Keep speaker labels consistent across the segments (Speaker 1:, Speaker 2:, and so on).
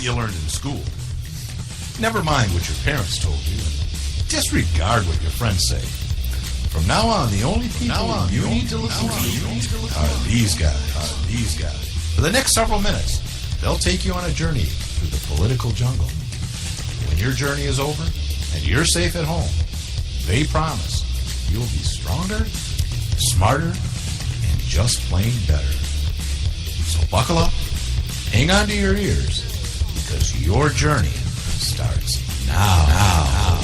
Speaker 1: you learned in school. Never mind what your parents told you. Disregard what your friends say. From now on, the only people you need to listen to are these guys. For the next several minutes, they'll take you on a journey through the political jungle. When your journey is over and you're safe at home, they promise you'll be stronger, smarter, and just plain better. So buckle up, hang on to your ears, because your journey starts now.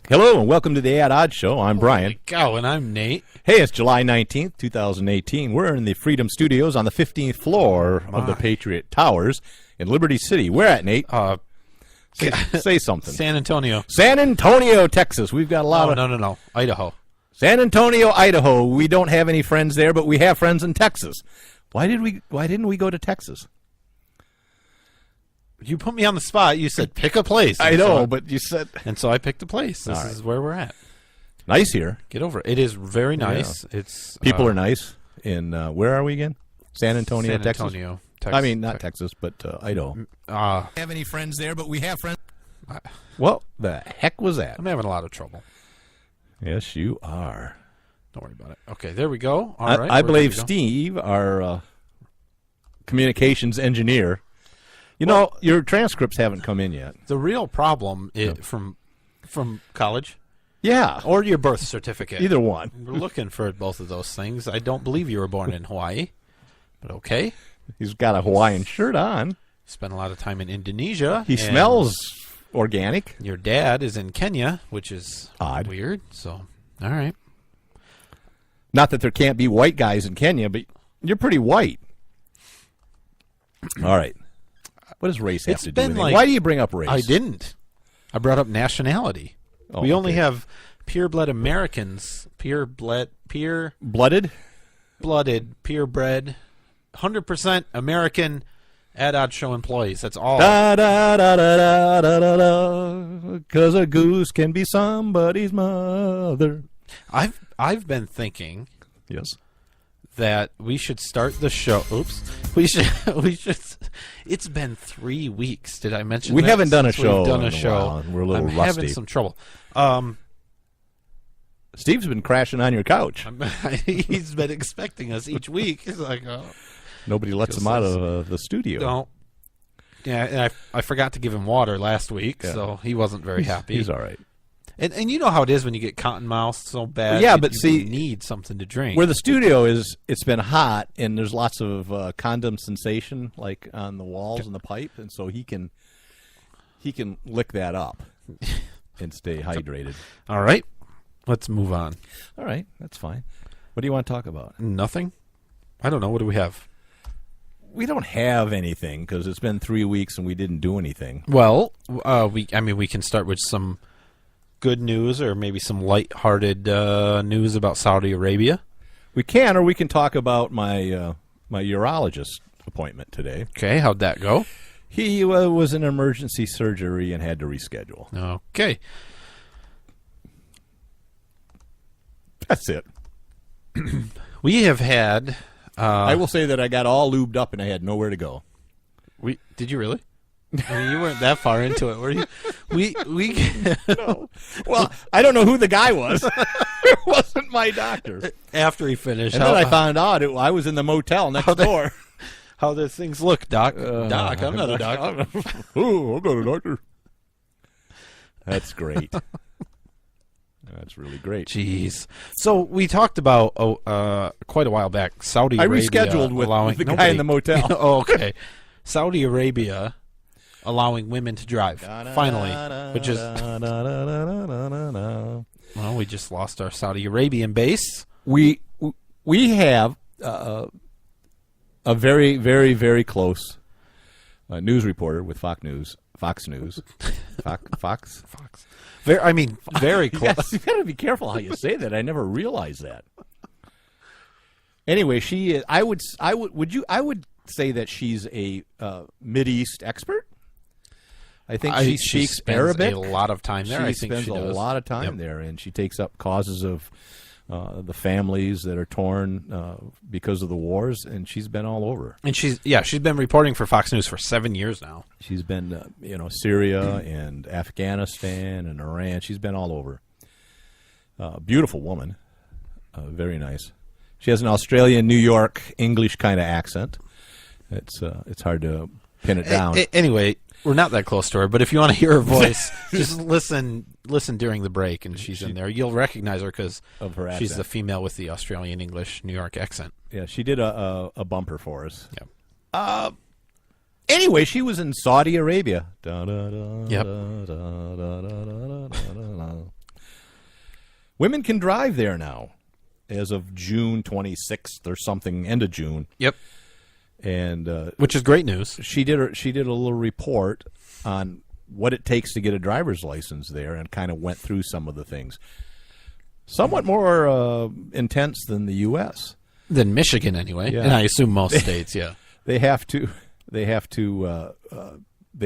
Speaker 2: Hello and welcome to the Ad Odd Show. I'm Brian.
Speaker 3: Go, and I'm Nate.
Speaker 2: Hey, it's July 19th, 2018. We're in the Freedom Studios on the 15th floor of the Patriot Towers in Liberty City. Where at, Nate? Say something.
Speaker 3: San Antonio.
Speaker 2: San Antonio, Texas. We've got a lot of...
Speaker 3: No. Idaho.
Speaker 2: San Antonio, Idaho. We don't have any friends there, but we have friends in Texas. Why didn't we go to Texas?
Speaker 3: You put me on the spot. You said pick a place.
Speaker 2: I know, but you said...
Speaker 3: And so I picked a place. This is where we're at.
Speaker 2: Nice here.
Speaker 3: Get over it. It is very nice. Yeah. It's
Speaker 2: people are nice. In where are we again? San Antonio, Texas.
Speaker 3: Antonio, Texas.
Speaker 2: I mean, not Texas, but Idaho.
Speaker 1: Have any friends there, but we have friends.
Speaker 2: What the heck was that?
Speaker 3: I'm having a lot of trouble.
Speaker 2: Yes, you are.
Speaker 3: Don't worry about it. Okay, there we go. All right.
Speaker 2: I believe Steve, our communications engineer. You know, your transcripts haven't come in yet.
Speaker 3: The real problem is from college.
Speaker 2: Yeah.
Speaker 3: Or your birth certificate.
Speaker 2: Either one.
Speaker 3: We're looking for both of those things. I don't believe you were born in Hawaii, but okay.
Speaker 2: He's got a Hawaiian shirt on.
Speaker 3: Spent a lot of time in Indonesia.
Speaker 2: He smells organic.
Speaker 3: Your dad is in Kenya, which is
Speaker 2: odd.
Speaker 3: Weird. So, all right.
Speaker 2: Not that there can't be white guys in Kenya, but you're pretty white. All right. What does race have to do with it? Why do you bring up race?
Speaker 3: I didn't. I brought up nationality.
Speaker 2: Oh,
Speaker 3: we only have purebred Americans, pureblooded, 100% American Ad Odd Show employees. That's all.
Speaker 2: Da da da da da da da da. Because a goose can be somebody's mother.
Speaker 3: I've been thinking.
Speaker 2: Yes.
Speaker 3: That we should start the show. Oops. We should. It's been 3 weeks. Did I mention
Speaker 2: we
Speaker 3: that?
Speaker 2: haven't done a
Speaker 3: Since
Speaker 2: show?
Speaker 3: We've done
Speaker 2: in
Speaker 3: a show.
Speaker 2: While, and we're a little
Speaker 3: I'm
Speaker 2: rusty.
Speaker 3: having some trouble.
Speaker 2: Steve's been crashing on your couch.
Speaker 3: He's been expecting us each week. He's like, oh.
Speaker 2: Nobody lets him out of the studio.
Speaker 3: No. Yeah, and I forgot to give him water last week, so he wasn't very happy.
Speaker 2: He's all right.
Speaker 3: And you know how it is when you get cotton mouth so bad.
Speaker 2: Yeah, but see,
Speaker 3: you need something to drink.
Speaker 2: Where the studio is, it's been hot, and there's lots of condensation, like on the walls and the pipe, and so he can lick that up and stay hydrated.
Speaker 3: All right, let's move on.
Speaker 2: All right, that's fine. What do you want to talk about?
Speaker 3: Nothing. I don't know. What do we have?
Speaker 2: We don't have anything because it's been 3 weeks and we didn't do anything.
Speaker 3: Well, we can start with some good news or maybe some lighthearted news about Saudi Arabia.
Speaker 2: We can, or we can talk about my urologist appointment today.
Speaker 3: Okay, how'd that go?
Speaker 2: He was in emergency surgery and had to reschedule.
Speaker 3: Okay.
Speaker 2: That's it.
Speaker 3: We have had...
Speaker 2: I will say that I got all lubed up and I had nowhere to go.
Speaker 3: Did you really? I mean, you weren't that far into it, were you? We
Speaker 2: No. Well, I don't know who the guy was. It wasn't my doctor.
Speaker 3: After he finished,
Speaker 2: and then I found out I was in the motel next door.
Speaker 3: How the things look, Doc? Doc, I'm not a doctor.
Speaker 2: Oh, I'm not a doctor. That's great. That's really great.
Speaker 3: Jeez. So we talked about quite a while back Saudi Arabia.
Speaker 2: I rescheduled with the guy in the motel.
Speaker 3: Oh, okay. Saudi Arabia allowing women to drive, finally, which is... Well, we just lost our Saudi Arabian base.
Speaker 2: We have a very, very, very close news reporter with Fox News. Fox.
Speaker 3: Very close.
Speaker 2: Yes, you got to be careful how you say that. I never realized that. Anyway, she is. I would say that she's a Mideast expert. I think she speaks Arabic.
Speaker 3: A lot of time there.
Speaker 2: She
Speaker 3: I think
Speaker 2: spends
Speaker 3: she
Speaker 2: a
Speaker 3: does.
Speaker 2: lot of time there, and she takes up causes of the families that are torn because of the wars, and she's been all over.
Speaker 3: And she's been reporting for Fox News for 7 years now.
Speaker 2: She's been, Syria and Afghanistan and Iran. She's been all over. Beautiful woman, very nice. She has an Australian, New York English kind of accent. It's hard to pin it down.
Speaker 3: Anyway, we're not that close to her, but if you want to hear her voice, just listen during the break, and she's in there. You'll recognize her because
Speaker 2: of her accent.
Speaker 3: She's the female with the Australian English New York accent.
Speaker 2: Yeah, she did a bumper for us.
Speaker 3: Yeah.
Speaker 2: Anyway, she was in Saudi Arabia.
Speaker 3: Yep.
Speaker 2: Women can drive there now, as of June 26th or something, end of June.
Speaker 3: Yep.
Speaker 2: And
Speaker 3: which is great news.
Speaker 2: She did a little report on what it takes to get a driver's license there, and kind of went through some of the things. Somewhat more intense than the U.S.
Speaker 3: Than Michigan, anyway, and I assume most states. Yeah,
Speaker 2: they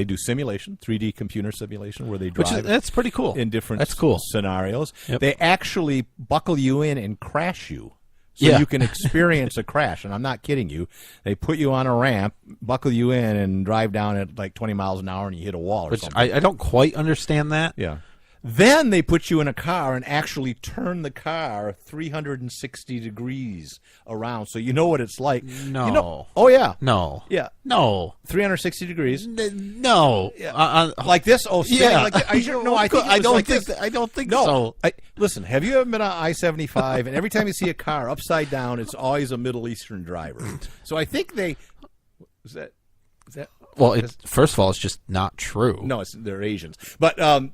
Speaker 2: do simulation, 3D computer simulation, where they drive.
Speaker 3: That's pretty cool.
Speaker 2: In different scenarios.
Speaker 3: Yep.
Speaker 2: They actually buckle you in and crash you. So you can experience a crash, and I'm not kidding you. They put you on a ramp, buckle you in, and drive down at like 20 miles an hour, and you hit a wall or something.
Speaker 3: I don't quite understand that.
Speaker 2: Yeah. Then they put you in a car and actually turn the car 360 degrees around, so you know what it's like.
Speaker 3: No.
Speaker 2: Oh, yeah.
Speaker 3: No.
Speaker 2: Yeah.
Speaker 3: No.
Speaker 2: 360 degrees.
Speaker 3: No.
Speaker 2: Yeah. Like this? Oh,
Speaker 3: yeah.
Speaker 2: Like I
Speaker 3: don't think
Speaker 2: no.
Speaker 3: so.
Speaker 2: Listen, have you ever been on I-75, and every time you see a car upside down, it's always a Middle Eastern driver. So I think they... Is that...
Speaker 3: Well, first of all, it's just not true.
Speaker 2: No, they're Asians. But...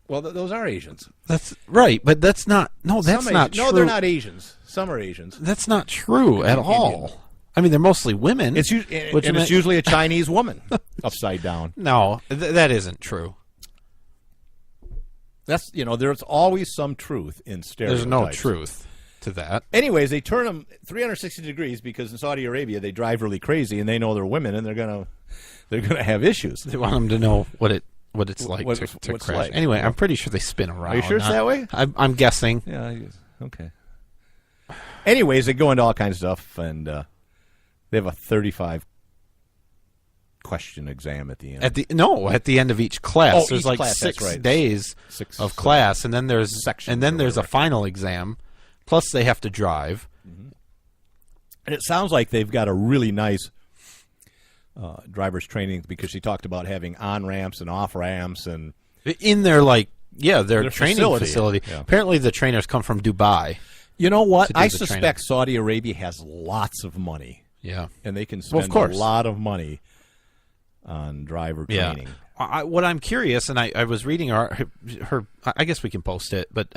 Speaker 2: Well, those are Asians.
Speaker 3: That's right, but that's not. No, that's not true.
Speaker 2: No, they're not Asians. Some are Asians.
Speaker 3: That's not true at all. I mean, they're mostly women.
Speaker 2: It's usually a Chinese woman upside down.
Speaker 3: No, that isn't true.
Speaker 2: That's there's always some truth in stereotypes.
Speaker 3: There's no truth to that.
Speaker 2: Anyways, they turn them 360 degrees because in Saudi Arabia they drive really crazy, and they know they're women, and they're gonna have issues.
Speaker 3: They want them to know what it's like to crash.
Speaker 2: Like.
Speaker 3: Anyway, I'm pretty sure they spin around.
Speaker 2: Are you sure it's that way?
Speaker 3: I'm guessing.
Speaker 2: Yeah. Okay. Anyways, they go into all kinds of stuff, and they have a 35 question exam at the end.
Speaker 3: At the end of each class. There's
Speaker 2: each
Speaker 3: like
Speaker 2: class,
Speaker 3: 6 days of class, and then there's a final exam. Plus, they have to drive.
Speaker 2: Mm-hmm. And it sounds like they've got a really nice driver's training, because she talked about having on ramps and off ramps, and
Speaker 3: in their their training facility. Yeah. Apparently, the trainers come from Dubai.
Speaker 2: You know what? I suspect Saudi Arabia has lots of money.
Speaker 3: Yeah,
Speaker 2: and they can spend a lot of money on driver training.
Speaker 3: What I'm curious, and I was reading her. I guess we can post it, but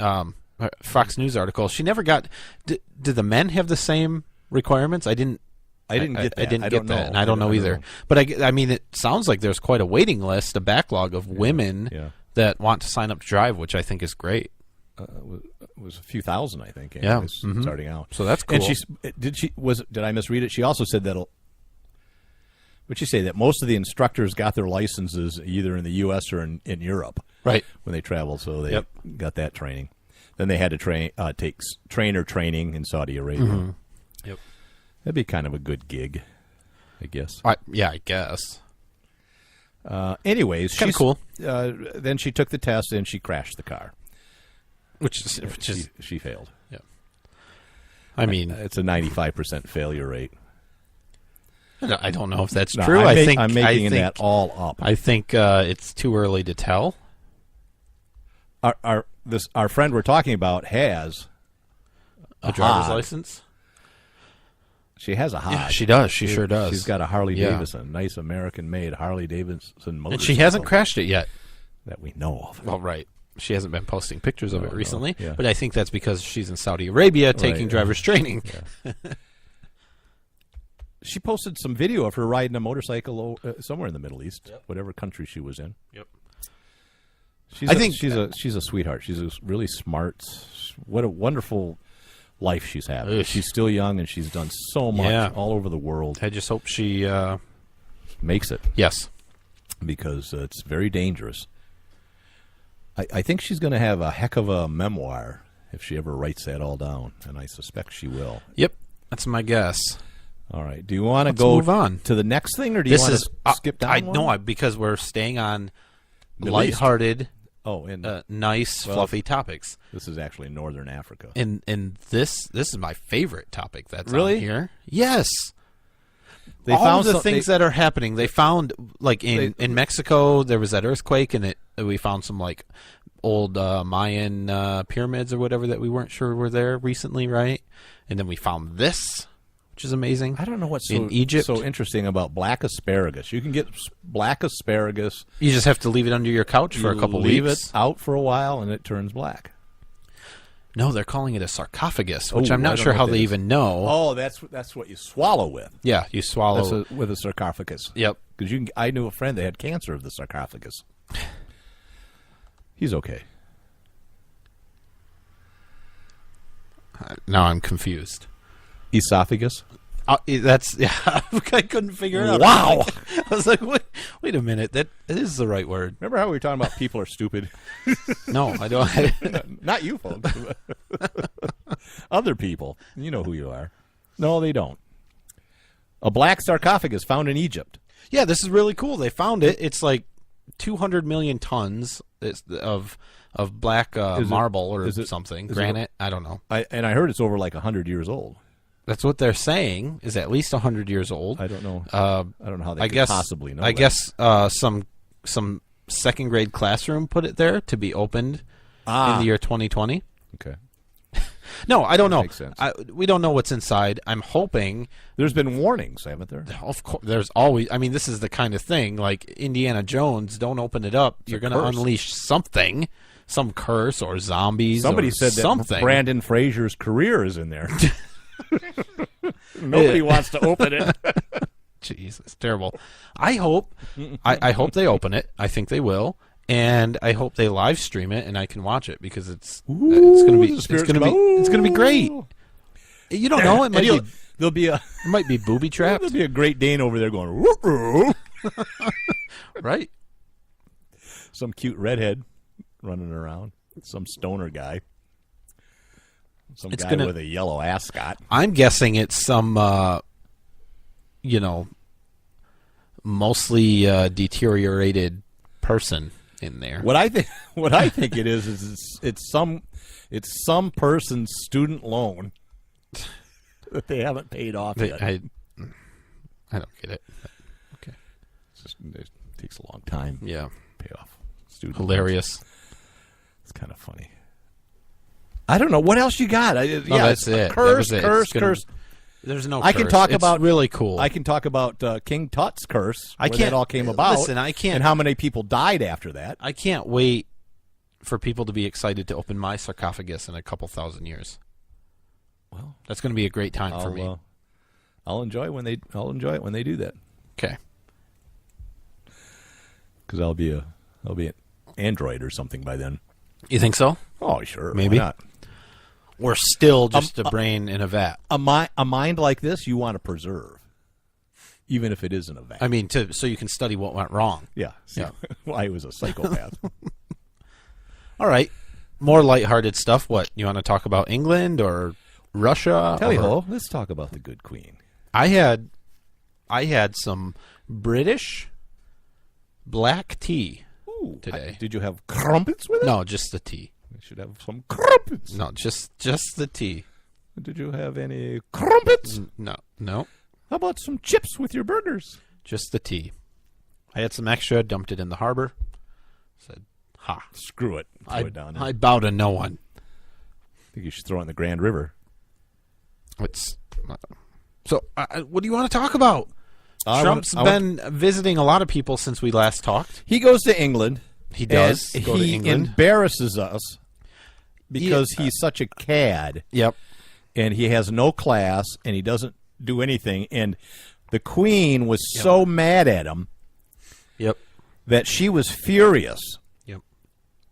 Speaker 3: Fox News article. She never got. Did the men have the same requirements? I didn't get that. And I don't know either. But I mean, it sounds like there's quite a waiting list, a backlog of women that want to sign up to drive, which I think is great.
Speaker 2: It was a few thousand, I think. Starting out.
Speaker 3: So that's cool.
Speaker 2: And did I misread it? She also said that. Would you say that most of the instructors got their licenses either in the U.S. or in Europe,
Speaker 3: right,
Speaker 2: when they traveled? So they got that training. Then they had to take trainer training in Saudi Arabia.
Speaker 3: Mm-hmm. Yep.
Speaker 2: That'd be kind of a good gig, I guess.
Speaker 3: I guess.
Speaker 2: Anyways,
Speaker 3: kind of cool.
Speaker 2: Then she took the test and she crashed the car,
Speaker 3: which is
Speaker 2: she failed.
Speaker 3: Yeah. I mean,
Speaker 2: it's a 95% failure rate.
Speaker 3: I don't know if that's true. I'm making that all up. I think it's too early to tell.
Speaker 2: Our friend we're talking about has
Speaker 3: a driver's license.
Speaker 2: She has a Hod.
Speaker 3: Yeah, she does. She sure does.
Speaker 2: She's got a Harley Davidson, nice American-made Harley Davidson motorcycle.
Speaker 3: And she hasn't crashed it yet.
Speaker 2: That we know of.
Speaker 3: Well, right. She hasn't been posting pictures of it recently, but I think that's because she's in Saudi Arabia taking driver's training.
Speaker 2: Yeah. She posted some video of her riding a motorcycle somewhere in the Middle East, whatever country she was in.
Speaker 3: Yep.
Speaker 2: She's a sweetheart. She's a really smart. What a wonderful life she's having. Ugh. She's still young, and she's done so much all over the world.
Speaker 3: I just hope she
Speaker 2: makes it.
Speaker 3: Yes.
Speaker 2: because it's very dangerous. I think she's going to have a heck of a memoir if she ever writes that all down, and I suspect she will.
Speaker 3: Yep, that's my guess.
Speaker 2: All right. Do you want to
Speaker 3: Let's
Speaker 2: go
Speaker 3: move on
Speaker 2: to the next thing, or do you want to skip down one?
Speaker 3: No, because we're staying on
Speaker 2: Middle East.
Speaker 3: lighthearted,
Speaker 2: and
Speaker 3: nice, fluffy topics.
Speaker 2: this is actually Northern Africa.
Speaker 3: And this is my favorite topic that's
Speaker 2: Really?
Speaker 3: on here. Yes.
Speaker 2: They
Speaker 3: All
Speaker 2: found
Speaker 3: of the things that are happening. They found, like, in Mexico, there was that earthquake, and we found some, like, old Mayan pyramids or whatever that we weren't sure were there recently, right? And then we found this, which is amazing.
Speaker 2: I don't know what's
Speaker 3: in Egypt.
Speaker 2: so interesting about black asparagus. You can get black asparagus.
Speaker 3: You just have to leave it under your couch for a couple
Speaker 2: leave
Speaker 3: weeks.
Speaker 2: it out for a while, and it turns black.
Speaker 3: No, they're calling it a sarcophagus, which
Speaker 2: Oh,
Speaker 3: I'm
Speaker 2: I
Speaker 3: not
Speaker 2: don't
Speaker 3: sure
Speaker 2: know
Speaker 3: how
Speaker 2: what
Speaker 3: they
Speaker 2: that is.
Speaker 3: even know.
Speaker 2: Oh, that's what you swallow with.
Speaker 3: Yeah, you swallow.
Speaker 2: With a sarcophagus.
Speaker 3: Yep.
Speaker 2: Because I knew a friend that had cancer of the sarcophagus. He's okay.
Speaker 3: Now I'm confused.
Speaker 2: Esophagus.
Speaker 3: That's yeah. I couldn't figure it out.
Speaker 2: Wow.
Speaker 3: I was like, wait a minute. That is the right word.
Speaker 2: Remember how we were talking about people are stupid?
Speaker 3: No, I don't.
Speaker 2: Not you folks. Other people. You know who you are. No, they don't. A black sarcophagus found in Egypt.
Speaker 3: Yeah, this is really cool. They found it. It's like 200 million tons of black marble or something. Granite. I don't know.
Speaker 2: I heard it's over like 100 years old.
Speaker 3: That's what they're saying. Is at least 100 years old.
Speaker 2: I don't know. I don't know how they could possibly know.
Speaker 3: I guess some second grade classroom put it there to be opened in the year 2020.
Speaker 2: Okay.
Speaker 3: No, I don't know.
Speaker 2: Makes sense.
Speaker 3: We don't know what's inside. I'm hoping.
Speaker 2: There's been warnings, haven't there?
Speaker 3: Of course, there's always. I mean, this is the kind of thing like Indiana Jones. Don't open it up. You're going to unleash something, some curse or zombies.
Speaker 2: Somebody
Speaker 3: or
Speaker 2: said
Speaker 3: something.
Speaker 2: that Brandon Fraser's career is in there. Nobody wants to open it.
Speaker 3: Jeez, it's terrible. I hope hope they open it. I think they will, and I hope they live stream it and I can watch it because it's going to be great. You don't know. It might be booby trapped.
Speaker 2: There'll be a Great Dane over there going woo-oo.
Speaker 3: Right.
Speaker 2: Some cute redhead running around. Some stoner guy. Some guy with a yellow ascot.
Speaker 3: I'm guessing it's some, mostly deteriorated person in there.
Speaker 2: What I think it is it's some person's student loan that they haven't paid off yet.
Speaker 3: I don't get it. Okay,
Speaker 2: it takes a long time.
Speaker 3: Yeah,
Speaker 2: pay off student
Speaker 3: hilarious.
Speaker 2: Loans. It's kind of funny. I don't know what else you got.
Speaker 3: That's it.
Speaker 2: Curse.
Speaker 3: There's no.
Speaker 2: I can talk about
Speaker 3: really cool.
Speaker 2: I can talk about King Tut's curse.
Speaker 3: Where
Speaker 2: that all came about.
Speaker 3: Listen, I can't.
Speaker 2: And how many people died after that.
Speaker 3: I can't wait for people to be excited to open my sarcophagus in a couple thousand years. Well, that's going to be a great time for me.
Speaker 2: I'll enjoy it when they do that.
Speaker 3: Okay.
Speaker 2: Because I'll be an android or something by then.
Speaker 3: You think so?
Speaker 2: Oh, sure.
Speaker 3: Maybe.
Speaker 2: Why not?
Speaker 3: We're still just a brain in a vat.
Speaker 2: A mind like this you want to preserve, even if it is in a vat.
Speaker 3: I mean, so you can study what went wrong.
Speaker 2: Yeah. Why he was a psychopath.
Speaker 3: All right. More lighthearted stuff. What, you want to talk about England or Russia?
Speaker 2: Tally-ho, let's talk about the good queen.
Speaker 3: I had some British black tea today.
Speaker 2: Did you have crumpets with it?
Speaker 3: No, just the tea.
Speaker 2: We should have some crumpets.
Speaker 3: No, just the tea.
Speaker 2: Did you have any crumpets?
Speaker 3: No.
Speaker 2: How about some chips with your burgers?
Speaker 3: Just the tea. I had some extra, dumped it in the harbor. Said, ha.
Speaker 2: Screw it. Throw it down there.
Speaker 3: I bow to no one.
Speaker 2: I think you should throw it in the Grand River.
Speaker 3: So, what do you want to talk about? Trump's been visiting a lot of people since we last talked.
Speaker 2: He goes to England.
Speaker 3: He does go to England.
Speaker 2: He embarrasses us because he's such a cad.
Speaker 3: Yep.
Speaker 2: And he has no class, and he doesn't do anything. And the Queen was so mad at him that she was furious.
Speaker 3: Yep.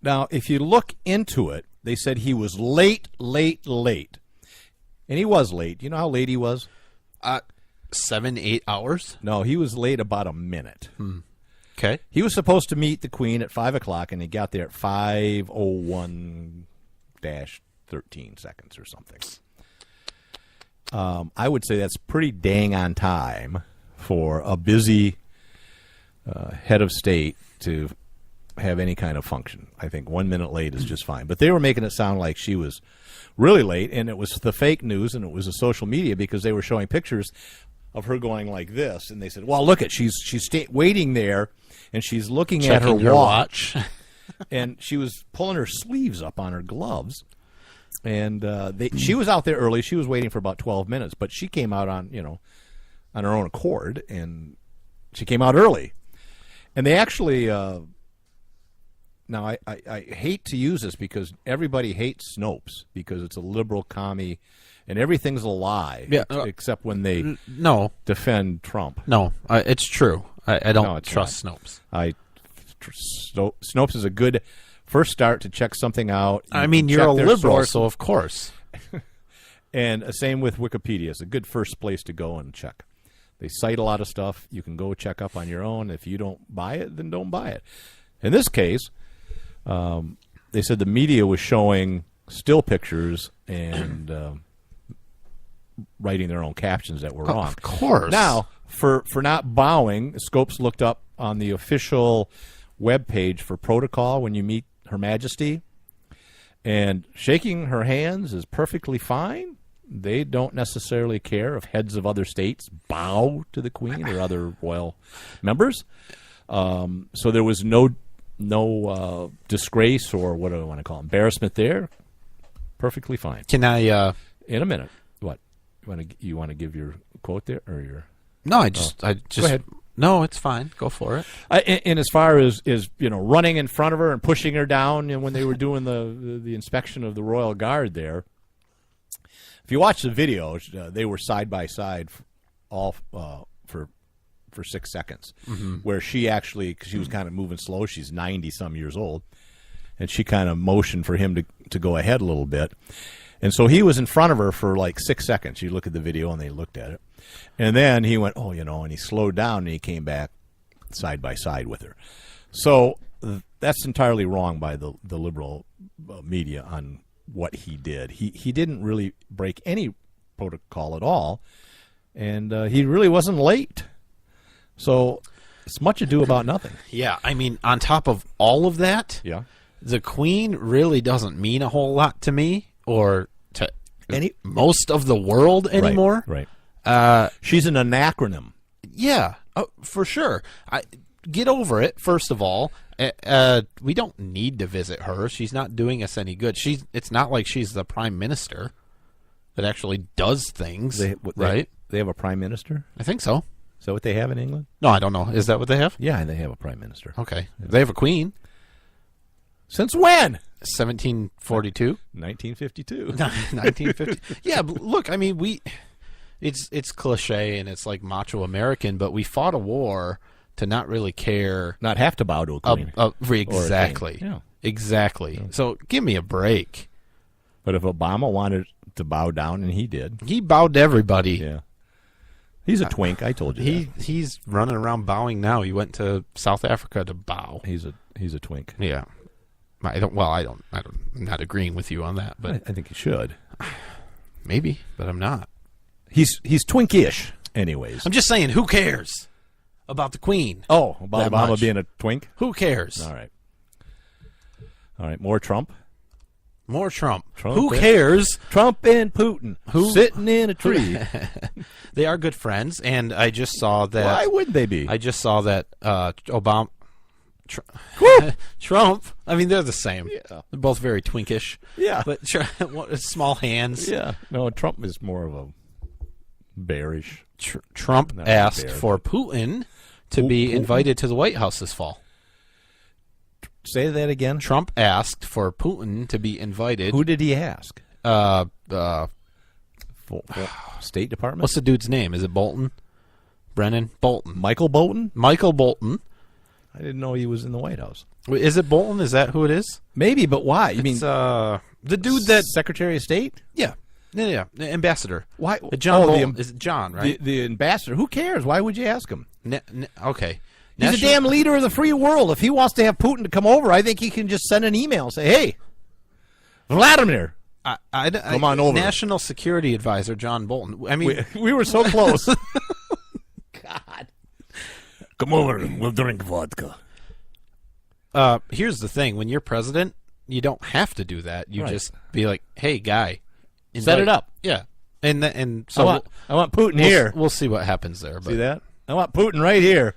Speaker 2: Now, if you look into it, they said he was late. And he was late. You know how late he was?
Speaker 3: 7-8 hours?
Speaker 2: No, he was late about a minute.
Speaker 3: Okay.
Speaker 2: He was supposed to meet the Queen at 5 o'clock, and he got there at 5:01-13 seconds or something. I would say that's pretty dang on time for a busy head of state to have any kind of function. I think 1 minute late is just fine. But they were making it sound like she was really late, and it was the fake news, and it was the social media, because they were showing pictures of her going like this, and they said, "Well, look at she's waiting there, and she's looking at her watch." And she was pulling her sleeves up on her gloves, and she was out there early. She was waiting for about 12 minutes, but she came out on her own accord, and she came out early. And they actually now I hate to use this because everybody hates Snopes because it's a liberal commie. And everything's a lie, except when they defend Trump.
Speaker 3: No, it's true. I don't trust Snopes.
Speaker 2: Snopes is a good first start to check something out.
Speaker 3: I mean, you're a liberal, so of course.
Speaker 2: And same with Wikipedia. It's a good first place to go and check. They cite a lot of stuff. You can go check up on your own. If you don't buy it, then don't buy it. In this case, they said the media was showing still pictures and writing their own captions that were wrong.
Speaker 3: Of course.
Speaker 2: Now, for not bowing, Scopes looked up on the official webpage for protocol when you meet Her Majesty, and shaking her hands is perfectly fine. They don't necessarily care if heads of other states bow to the Queen or other royal members. So there was no disgrace or what do I want to call embarrassment there. Perfectly fine.
Speaker 3: Can I?
Speaker 2: In a minute. What? You want to give your quote there or your?
Speaker 3: No, I just. Go ahead. No, it's fine. Go for it.
Speaker 2: And as far as running in front of her and pushing her down, and when they were doing the inspection of the Royal Guard there, if you watch the videos, they were side by side, all for 6 seconds, where she actually, because she was kind of moving slow, she's 90-some years old, and she kind of motioned for him to go ahead a little bit. And so he was in front of her for like 6 seconds. You look at the video, and they looked at it. And then he went, and he slowed down, and he came back side by side with her. So that's entirely wrong by the liberal media on what he did. He didn't really break any protocol at all, and he really wasn't late. So it's much ado about nothing.
Speaker 3: Yeah, I mean, on top of all of that, the Queen really doesn't mean a whole lot to me or to most of the world anymore.
Speaker 2: Right. She's an anachronism.
Speaker 3: Yeah, for sure. Get over it, first of all. We don't need to visit her. She's not doing us any good. It's not like she's the prime minister that actually does things, right?
Speaker 2: They have a prime minister?
Speaker 3: I think so.
Speaker 2: Is that what they have in England?
Speaker 3: No, I don't know. Is that what they have?
Speaker 2: Yeah, they have a prime minister.
Speaker 3: Okay. They have a queen.
Speaker 2: Since when?
Speaker 3: 1742?
Speaker 2: 1952.
Speaker 3: 1950. Yeah, but look, I mean, it's cliche and it's like macho American, but we fought a war to not really care.
Speaker 2: Not have to bow to a queen.
Speaker 3: Exactly.
Speaker 2: Yeah.
Speaker 3: Exactly. Yeah. So give me a break.
Speaker 2: But if Obama wanted to bow down, and he did.
Speaker 3: He bowed to everybody.
Speaker 2: Yeah. He's a twink, I told you that.
Speaker 3: He's running around bowing now. He went to South Africa to bow.
Speaker 2: He's a twink.
Speaker 3: Yeah. I'm not agreeing with you on that, but
Speaker 2: I think you should.
Speaker 3: Maybe, but I'm not.
Speaker 2: He's twinkish, anyways.
Speaker 3: I'm just saying, who cares about the Queen?
Speaker 2: Oh, about Obama being a twink?
Speaker 3: Who cares?
Speaker 2: All right. More Trump.
Speaker 3: More Trump. Who cares?
Speaker 2: Trump and Putin sitting in a tree.
Speaker 3: They are good friends, and I just saw that.
Speaker 2: Why wouldn't they be?
Speaker 3: I just saw that Obama. Trump. I mean, they're the same. Yeah. They're both very twinkish.
Speaker 2: Yeah.
Speaker 3: But small hands.
Speaker 2: Yeah. No, Trump is more of a bearish.
Speaker 3: Trump asked for Putin to be invited to the White House this fall.
Speaker 2: Say that again.
Speaker 3: Trump asked for Putin to be invited.
Speaker 2: Who did he ask? State Department?
Speaker 3: What's the dude's name? Is it Bolton? Brennan? Bolton.
Speaker 2: Michael Bolton?
Speaker 3: Michael Bolton.
Speaker 2: I didn't know he was in the White House.
Speaker 3: Wait, is it Bolton? Is that who it is?
Speaker 2: Maybe, but why? You mean
Speaker 3: the dude that
Speaker 2: Secretary of State?
Speaker 3: Yeah. The ambassador.
Speaker 2: Why?
Speaker 3: John Bolton. Is it John, right?
Speaker 2: The ambassador. Who cares? Why would you ask him?
Speaker 3: Okay.
Speaker 2: He's a damn leader of the free world. If he wants to have Putin to come over, I think he can just send an email and say, "Hey, Vladimir, come on over."
Speaker 3: National Security Advisor John Bolton. I mean,
Speaker 2: we were so close. God, come over and we'll drink vodka.
Speaker 3: Here's the thing: when you're president, you don't have to do that. You just be like, "Hey, guy,
Speaker 2: set it up."
Speaker 3: Yeah, and so
Speaker 2: I want Putin here.
Speaker 3: We'll see what happens there. But.
Speaker 2: See that? I want Putin right here.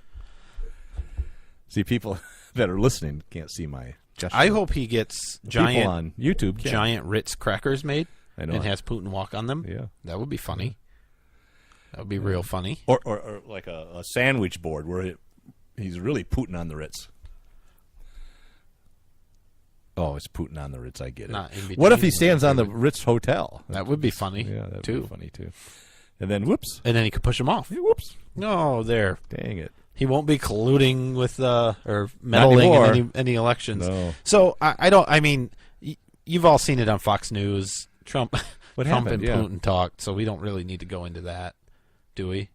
Speaker 2: See, people that are listening can't see my gesture.
Speaker 3: I hope he gets
Speaker 2: people on YouTube
Speaker 3: giant Ritz crackers made
Speaker 2: and
Speaker 3: has Putin walk on them.
Speaker 2: Yeah,
Speaker 3: that would be funny. That would be real funny.
Speaker 2: Or like a sandwich board where he's really Putin on the Ritz. Oh, it's Putin on the Ritz. I get it. What if he stands on the Ritz Hotel?
Speaker 3: That would be funny.
Speaker 2: Yeah, that would be funny too. And then whoops.
Speaker 3: And then he could push him off.
Speaker 2: Yeah, whoops.
Speaker 3: No, there.
Speaker 2: Dang it.
Speaker 3: He won't be colluding with or meddling in any elections.
Speaker 2: No.
Speaker 3: So I don't. I mean, you've all seen it on Fox News. Trump and Putin talked, so we don't really need to go into that, do we?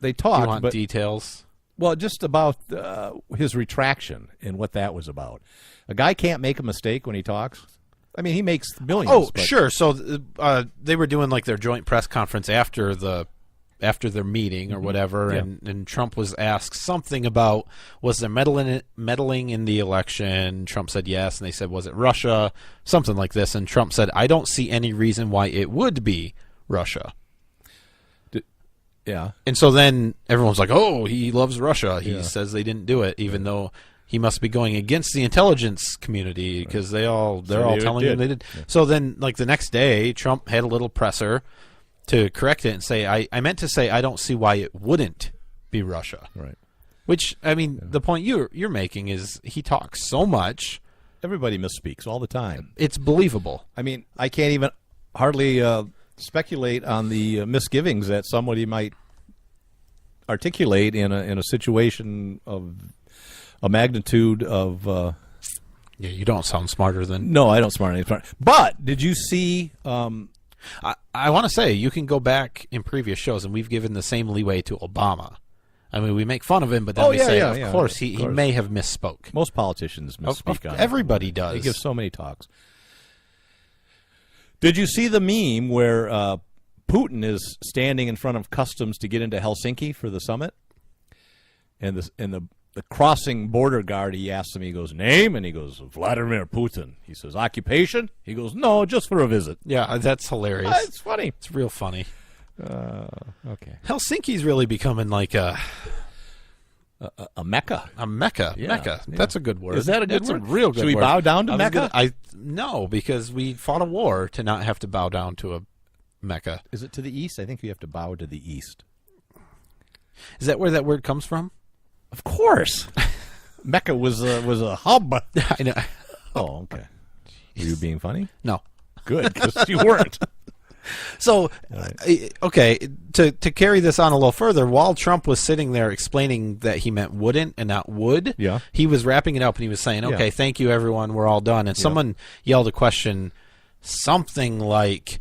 Speaker 2: They talked.
Speaker 3: You want details?
Speaker 2: Well, just about his retraction and what that was about. A guy can't make a mistake when he talks. I mean, he makes millions.
Speaker 3: Oh, sure. So they were doing like their joint press conference after their meeting or whatever, and Trump was asked something about, was there meddling in the election? Trump said yes, and they said, was it Russia? Something like this, and Trump said, I don't see any reason why it would be Russia.
Speaker 2: Yeah.
Speaker 3: And so then everyone's like, oh, he loves Russia. He says they didn't do it, even though he must be going against the intelligence community because they're all telling him they did. Yeah. So then, like the next day, Trump had a little presser to correct it and say, I meant to say I don't see why it wouldn't be Russia.
Speaker 2: Right.
Speaker 3: Which, I mean, the point you're making is he talks so much.
Speaker 2: Everybody misspeaks all the time.
Speaker 3: It's believable.
Speaker 2: I mean, I can't even hardly speculate on the misgivings that somebody might articulate in a situation of a magnitude of...
Speaker 3: yeah, you don't sound smarter than...
Speaker 2: No, I don't sound any smarter. But did you see...
Speaker 3: I want to say you can go back in previous shows, and we've given the same leeway to Obama. I mean, we make fun of him, but then we say, of course, he may have misspoke.
Speaker 2: Most politicians misspeak on it.
Speaker 3: Everybody does.
Speaker 2: They give so many talks. Did you see the meme where Putin is standing in front of customs to get into Helsinki for the summit? And the crossing border guard, he asks him, he goes, name? And he goes, Vladimir Putin. He says, occupation? He goes, no, just for a visit.
Speaker 3: Yeah, that's hilarious.
Speaker 2: It's funny.
Speaker 3: It's real funny.
Speaker 2: Okay.
Speaker 3: Helsinki's really becoming like a
Speaker 2: Mecca.
Speaker 3: A Mecca.
Speaker 2: Yeah,
Speaker 3: Mecca.
Speaker 2: yeah.
Speaker 3: That's a good word.
Speaker 2: Is that a good
Speaker 3: That's
Speaker 2: word?
Speaker 3: a real good
Speaker 2: Should we
Speaker 3: word.
Speaker 2: bow down to Mecca?
Speaker 3: No, because we fought a war to not have to bow down to a Mecca.
Speaker 2: Is it to the east? I think you have to bow to the east.
Speaker 3: Is that where that word comes from?
Speaker 2: Of course. Mecca was a hub.
Speaker 3: I know.
Speaker 2: Oh, okay. Were you being funny?
Speaker 3: No.
Speaker 2: Good, because you weren't.
Speaker 3: So, okay, to carry this on a little further, while Trump was sitting there explaining that he meant wouldn't and not would, he was wrapping it up and he was saying, okay, thank you, everyone, we're all done. And someone yelled a question, something like,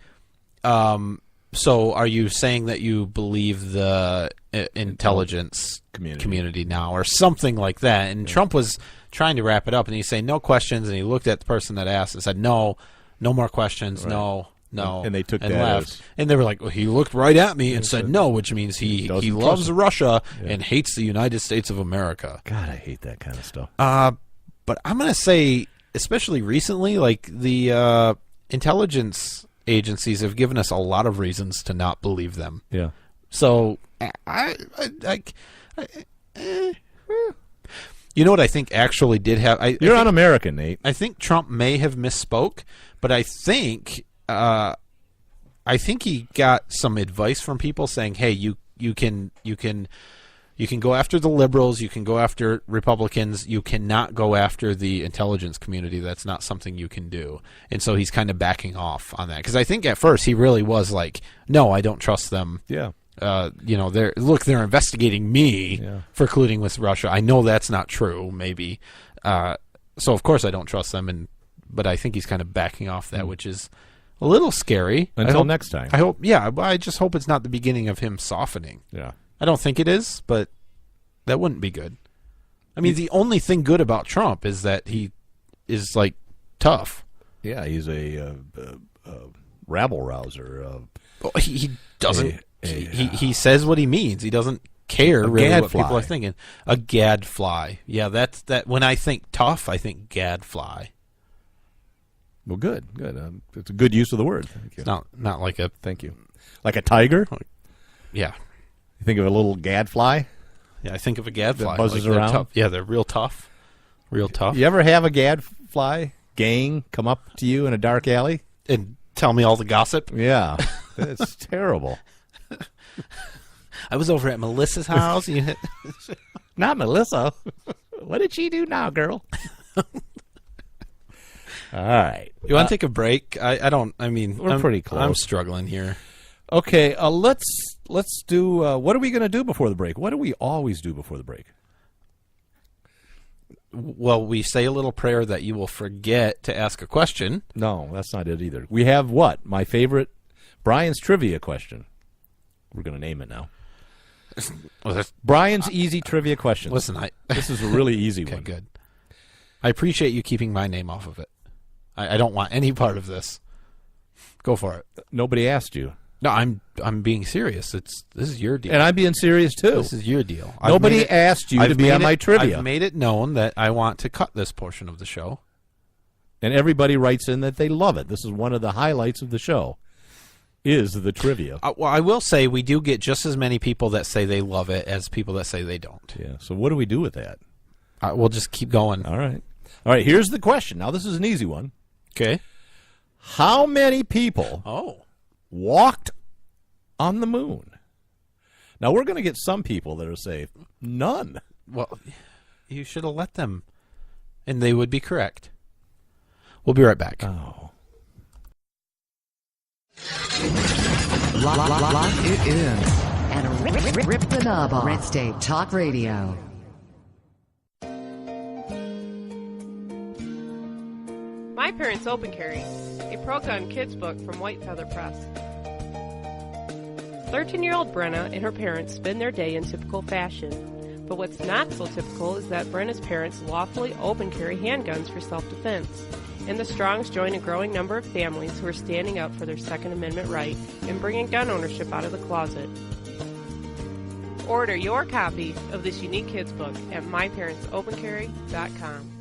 Speaker 3: so are you saying that you believe the intelligence community now, or something like that? And Trump was trying to wrap it up, and he's saying, no questions, and he looked at the person that asked and said, no more questions, no.
Speaker 2: And they took that
Speaker 3: left. And they were like, well, he looked right at me and said no, which means he loves Russia and hates the United States of America.
Speaker 2: God, I hate that kind of stuff.
Speaker 3: But I'm going to say, especially recently, like the intelligence agencies have given us a lot of reasons to not believe them.
Speaker 2: Yeah.
Speaker 3: So you know what I think actually did have...
Speaker 2: You're un-American, Nate.
Speaker 3: I think Trump may have misspoke, but I think he got some advice from people saying, "Hey, you can go after the liberals, you can go after Republicans, you cannot go after the intelligence community. That's not something you can do." And so he's kind of backing off on that, because I think at first he really was like, "No, I don't trust them."
Speaker 2: Yeah.
Speaker 3: They're investigating me for colluding with Russia. I know that's not true, maybe. So of course I don't trust them, but I think he's kind of backing off that, which is a little scary.
Speaker 2: Until next time.
Speaker 3: I hope. Yeah, I just hope it's not the beginning of him softening.
Speaker 2: Yeah.
Speaker 3: I don't think it is, but that wouldn't be good. I mean, the only thing good about Trump is that he is like tough.
Speaker 2: Yeah, he's a rabble rouser.
Speaker 3: He doesn't. He says what he means. He doesn't care really what people are thinking. A gadfly. Yeah, that's that. When I think tough, I think gadfly.
Speaker 2: Well, good. It's a good use of the word. Thank you.
Speaker 3: It's not like a.
Speaker 2: Thank you. Like a tiger.
Speaker 3: Yeah.
Speaker 2: You think of a little gadfly.
Speaker 3: Yeah, I think of a gadfly.
Speaker 2: That buzzes
Speaker 3: like
Speaker 2: around.
Speaker 3: Tough. Yeah, they're real tough. Real tough.
Speaker 2: You ever have a gadfly gang come up to you in a dark alley
Speaker 3: and tell me all the gossip?
Speaker 2: Yeah, it's terrible.
Speaker 3: I was over at Melissa's house.
Speaker 2: Not Melissa. What did she do now, girl? All right.
Speaker 3: You want to take a break? I don't. I mean,
Speaker 2: we're pretty close.
Speaker 3: I'm struggling here.
Speaker 2: Okay, let's do. What are we going to do before the break? What do we always do before the break?
Speaker 3: Well, we say a little prayer that you will forget to ask a question.
Speaker 2: No, that's not it either. We have what? My favorite, Brian's trivia question. We're going to name it now. Brian's easy trivia question.
Speaker 3: Listen,
Speaker 2: this is a really easy one.
Speaker 3: Okay, good. I appreciate you keeping my name off of it. I don't want any part of this. Go for it.
Speaker 2: Nobody asked you.
Speaker 3: No, I'm being serious. This is your deal,
Speaker 2: and I'm being serious too.
Speaker 3: This is your deal.
Speaker 2: Nobody asked you to be on my trivia.
Speaker 3: I've made it known that I want to cut this portion of the show,
Speaker 2: and everybody writes in that they love it. This is one of the highlights of the show. Is the trivia?
Speaker 3: Well, I will say we do get just as many people that say they love it as people that say they don't.
Speaker 2: Yeah. So what do we do with that?
Speaker 3: We'll just keep going.
Speaker 2: All right. Here's the question. Now this is an easy one.
Speaker 3: Okay.
Speaker 2: How many people walked on the moon? Now we're going to get some people that will say none.
Speaker 3: Well, you should have let them, and they would be correct. We'll be right back.
Speaker 2: Oh.
Speaker 4: Lock it in. And rip the knob off. Red State Talk Radio.
Speaker 5: My Parents Open Carry, a pro-gun kids book from White Feather Press. 13-year-old Brenna and her parents spend their day in typical fashion. But what's not so typical is that Brenna's parents lawfully open carry handguns for self-defense. And the Strongs join a growing number of families who are standing up for their Second Amendment right and bringing gun ownership out of the closet. Order your copy of this unique kids book at myparentsopencarry.com.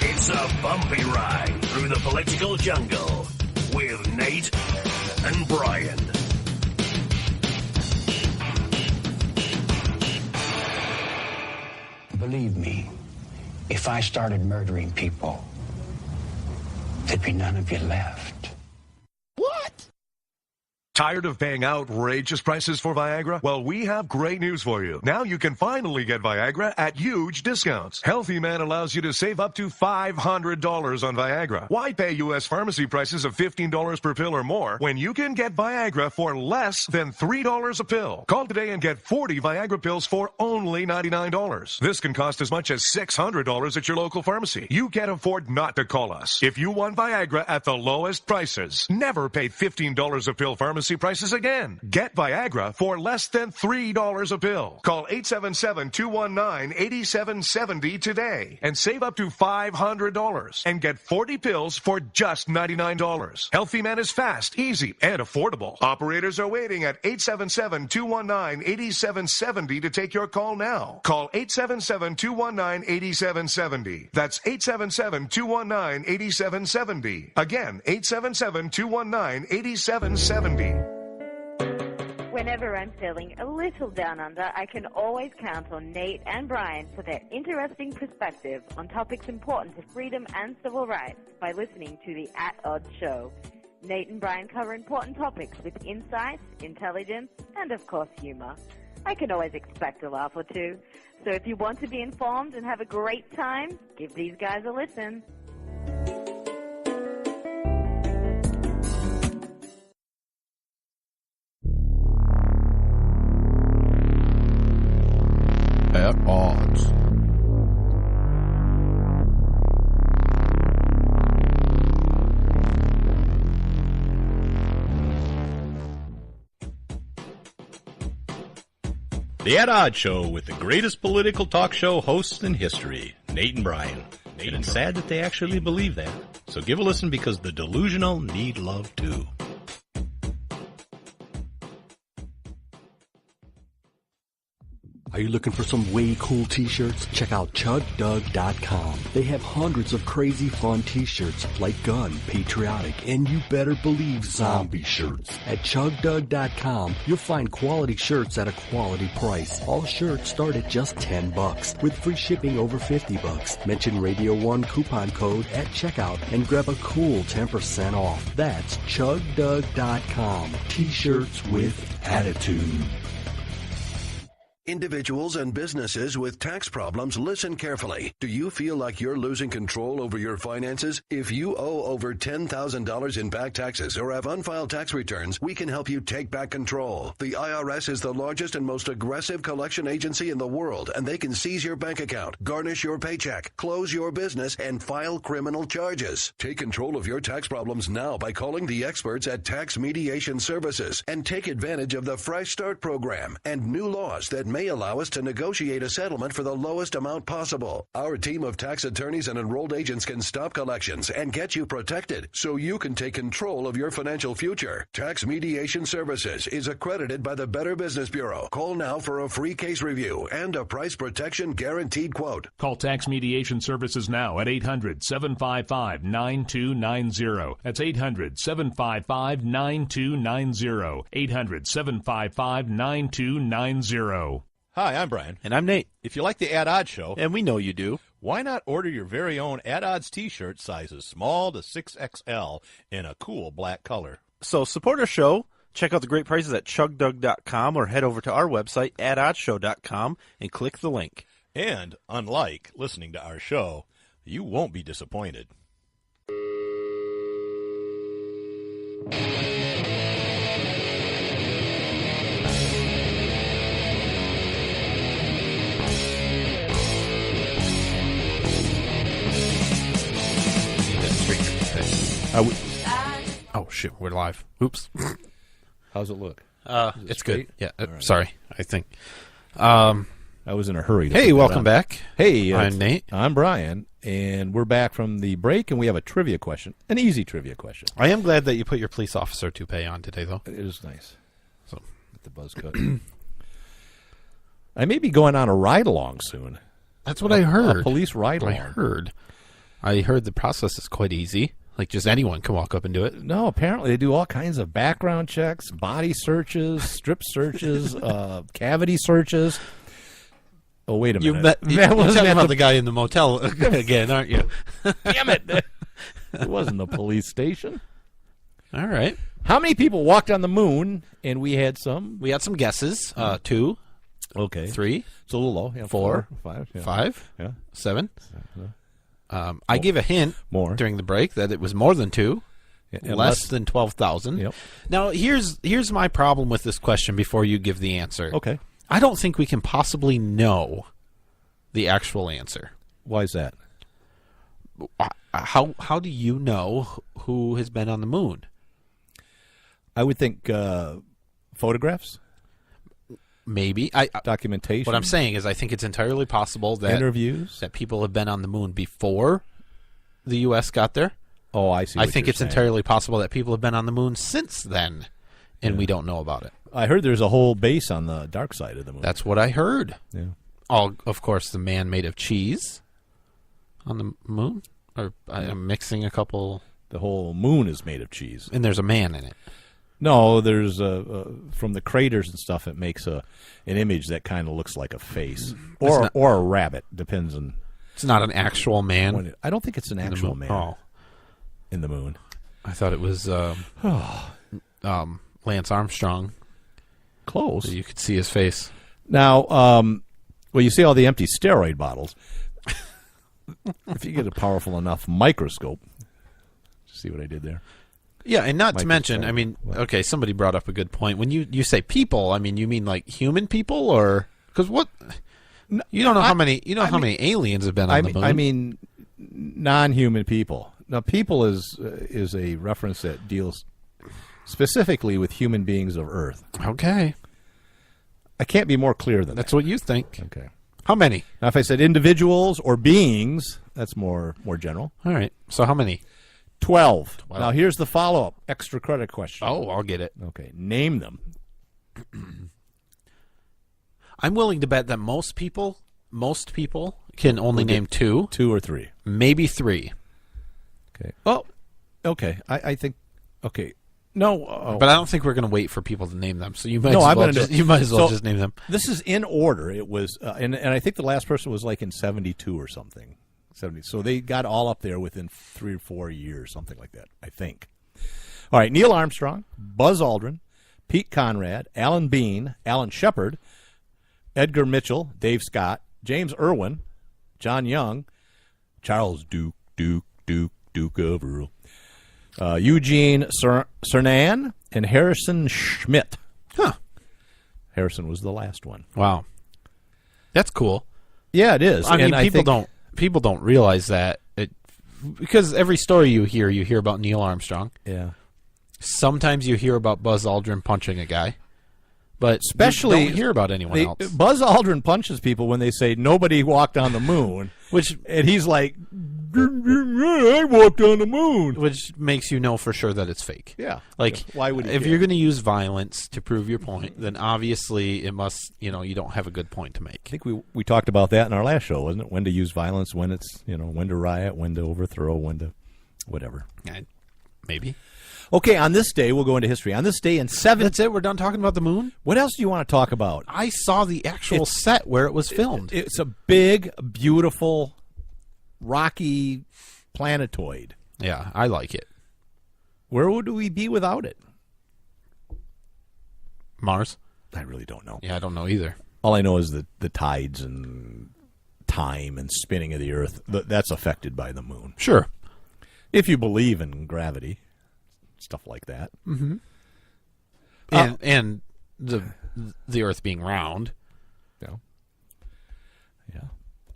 Speaker 6: It's a bumpy ride through the political jungle with Nate and Brian.
Speaker 7: Believe me, if I started murdering people, there'd be none of you left.
Speaker 6: What? Tired of paying outrageous prices for Viagra? Well, we have great news for you. Now you can finally get Viagra at huge discounts. Healthy Man allows you to save up to $500 on Viagra. Why pay U.S. pharmacy prices of $15 per pill or more when you can get Viagra for less than $3 a pill? Call today and get 40 Viagra pills for only $99. This can cost as much as $600 at your local pharmacy. You can't afford not to call us. If you want Viagra at the lowest prices, never pay $15 a pill pharmacy prices again. Get Viagra for less than $3 a pill. Call 877-219-8770 today and save up to $500 and get 40 pills for just $99. Healthy Man is fast, easy, and affordable. Operators are waiting at 877-219-8770 to take your call now. Call 877-219-8770. That's 877-219-8770. Again, 877-219-8770.
Speaker 8: Whenever I'm feeling a little down under, I can always count on Nate and Brian for their interesting perspective on topics important to freedom and civil rights by listening to the At Odds Show. Nate and Brian cover important topics with insight, intelligence, and of course humor. I can always expect a laugh or two. So if you want to be informed and have a great time, give these guys a listen.
Speaker 3: At odds.
Speaker 2: The At Odds Show with the greatest political talk show hosts in history, Nate and Brian. And it's sad that they actually believe that. So give a listen because the delusional need love too.
Speaker 9: Are you looking for some way cool t-shirts? Check out ChugDug.com. They have hundreds of crazy fun t-shirts like gun, patriotic, and you better believe zombie shirts. At ChugDug.com, you'll find quality shirts at a quality price. All shirts start at just $10 with free shipping over $50. Mention Radio 1 coupon code at checkout and grab a cool 10% off. That's ChugDug.com. T-shirts with attitude.
Speaker 10: Individuals and businesses with tax problems, listen carefully. Do you feel like you're losing control over your finances? If you owe over $10,000 in back taxes or have unfiled tax returns, we can help you take back control. The IRS is the largest and most aggressive collection agency in the world, and they can seize your bank account, garnish your paycheck, close your business, and file criminal charges. Take control of your tax problems now by calling the experts at Tax Mediation Services and take advantage of the Fresh Start program and new laws that may allow us to negotiate a settlement for the lowest amount possible. Our team of tax attorneys and enrolled agents can stop collections and get you protected so you can take control of your financial future. Tax Mediation Services is accredited by the Better Business Bureau. Call now for a free case review and a price protection guaranteed quote.
Speaker 11: Call Tax Mediation Services now at 800-755-9290. That's 800-755-9290. 800-755-9290.
Speaker 2: Hi, I'm Brian.
Speaker 3: And I'm Nate.
Speaker 2: If you like the At Odds Show,
Speaker 3: And we know you do.
Speaker 2: why not order your very own At Odds t-shirt sizes small to 6XL in a cool black color?
Speaker 3: So support our show. Check out the great prices at chugdug.com or head over to our website, atoddshow.com, and click the link.
Speaker 2: And unlike listening to our show, you won't be disappointed.
Speaker 3: Oh, shit, we're live. Oops.
Speaker 2: How's it look?
Speaker 3: It's
Speaker 2: straight?
Speaker 3: good. Yeah,
Speaker 2: right.
Speaker 3: Sorry, I think.
Speaker 2: I was in a hurry. To
Speaker 3: Hey,
Speaker 2: put that
Speaker 3: welcome
Speaker 2: on.
Speaker 3: back.
Speaker 2: Hey,
Speaker 3: I'm Nate.
Speaker 2: I'm Brian, and we're back from the break, and we have a trivia question, an easy trivia question.
Speaker 3: I am glad that you put your police officer toupee on today, though.
Speaker 2: It is nice.
Speaker 3: So,
Speaker 2: With the buzz cut. I may be going on a ride-along soon.
Speaker 3: that's what I heard.
Speaker 2: A police ride-along.
Speaker 3: I heard the process is quite easy. Like, just anyone can walk up and do it.
Speaker 2: No, apparently they do all kinds of background checks, body searches, strip searches, cavity searches. Oh, wait a minute.
Speaker 3: You're talking about the guy in the motel again, aren't you?
Speaker 2: Damn it. It wasn't the police station.
Speaker 3: All right.
Speaker 2: How many people walked on the moon? And we had some.
Speaker 3: We had some guesses. 2.
Speaker 2: Okay.
Speaker 3: 3.
Speaker 2: It's a little low. Yeah,
Speaker 3: 4.
Speaker 2: 5. Yeah.
Speaker 3: 5.
Speaker 2: Yeah.
Speaker 3: 7. I gave a hint during the break that it was more than 2.
Speaker 2: Yeah,
Speaker 3: less than 12,000.
Speaker 2: Yep.
Speaker 3: Now, here's my problem with this question before you give the answer.
Speaker 2: Okay.
Speaker 3: I don't think we can possibly know the actual answer.
Speaker 2: Why is that?
Speaker 3: How do you know who has been on the moon?
Speaker 2: I would think photographs.
Speaker 3: Maybe.
Speaker 2: Documentation.
Speaker 3: What I'm saying is I think it's entirely possible that
Speaker 2: interviews,
Speaker 3: that people have been on the moon before the U.S. got there.
Speaker 2: Oh, I see.
Speaker 3: I think it's entirely possible that people have been on the moon since then, and we don't know about it.
Speaker 2: I heard there's a whole base on the dark side of the moon.
Speaker 3: That's what I heard.
Speaker 2: Yeah.
Speaker 3: Of course, the man made of cheese on the moon. Or I'm mixing a couple.
Speaker 2: The whole moon is made of cheese,
Speaker 3: and there's a man in it.
Speaker 2: No, there's from the craters and stuff. It makes an image that kind of looks like a face, or a rabbit. Depends on.
Speaker 3: It's not an actual man.
Speaker 2: I don't think it's an actual man in the moon.
Speaker 3: I thought it was Lance Armstrong.
Speaker 2: Close.
Speaker 3: So you could see his face.
Speaker 2: Now, well, you see all the empty steroid bottles. If you get a powerful enough microscope, see what I did there.
Speaker 3: Yeah, and not to mention, I mean, okay, somebody brought up a good point. When you say people, I mean, you mean like human people, or because what? You don't know how many. You know how many aliens have been on the moon.
Speaker 2: I mean, non-human people. Now, people is a reference that deals specifically with human beings of Earth.
Speaker 3: Okay.
Speaker 2: I can't be more clear than
Speaker 3: That's what you think.
Speaker 2: Okay.
Speaker 3: How many?
Speaker 2: Now, if I said individuals or beings, that's more general.
Speaker 3: All right. So how many?
Speaker 2: 12. Now, here's the follow-up extra credit question.
Speaker 3: Oh, I'll get it.
Speaker 2: Okay. Name them.
Speaker 3: I'm willing to bet that most people can only name 2.
Speaker 2: 2 or 3.
Speaker 3: Maybe 3.
Speaker 2: Okay. Oh, okay. I think, okay. No.
Speaker 3: But I don't think we're going to wait for people to name them. So you might as well just name them.
Speaker 2: This is in order. It was, and I think the last person was like in 72 or something. 70. So they got all up there within 3 or 4 years, something like that, I think. All right. Neil Armstrong, Buzz Aldrin, Pete Conrad, Alan Bean, Alan Shepard, Edgar Mitchell, Dave Scott, James Irwin, John Young, Charles Duke of Earl, Eugene Cernan, and Harrison Schmitt.
Speaker 3: Huh.
Speaker 2: Harrison was the last one.
Speaker 3: Wow. That's cool.
Speaker 2: Yeah, it is.
Speaker 3: I mean, people don't realize that because every story you hear about Neil Armstrong.
Speaker 2: Yeah.
Speaker 3: Sometimes you hear about Buzz Aldrin punching a guy, but
Speaker 2: especially
Speaker 3: you don't hear about anyone else.
Speaker 2: Buzz Aldrin punches people when they say nobody walked on the moon, and he's like, I walked on the moon,
Speaker 3: which makes you know for sure that it's fake.
Speaker 2: Yeah,
Speaker 3: like
Speaker 2: why would he
Speaker 3: if
Speaker 2: care?
Speaker 3: you're going to use violence to prove your point, then obviously it must, you don't have a good point to make.
Speaker 2: I think we talked about that in our last show, wasn't it? When to use violence, when it's when to riot, when to overthrow, when to whatever.
Speaker 3: Maybe.
Speaker 2: Okay, on this day, we'll go into history. On this day in
Speaker 3: That's it? We're done talking about the moon?
Speaker 2: What else do you want to talk about?
Speaker 3: I saw the actual set where it was filmed.
Speaker 2: It's a big, beautiful, rocky planetoid.
Speaker 3: Yeah, I like it.
Speaker 2: Where would we be without it?
Speaker 3: Mars?
Speaker 2: I really don't know.
Speaker 3: Yeah, I don't know either.
Speaker 2: All I know is that the tides and time and spinning of the Earth, that's affected by the moon.
Speaker 3: Sure.
Speaker 2: If you believe in gravity. Stuff like that.
Speaker 3: Mm-hmm. And the Earth being round.
Speaker 2: Yeah.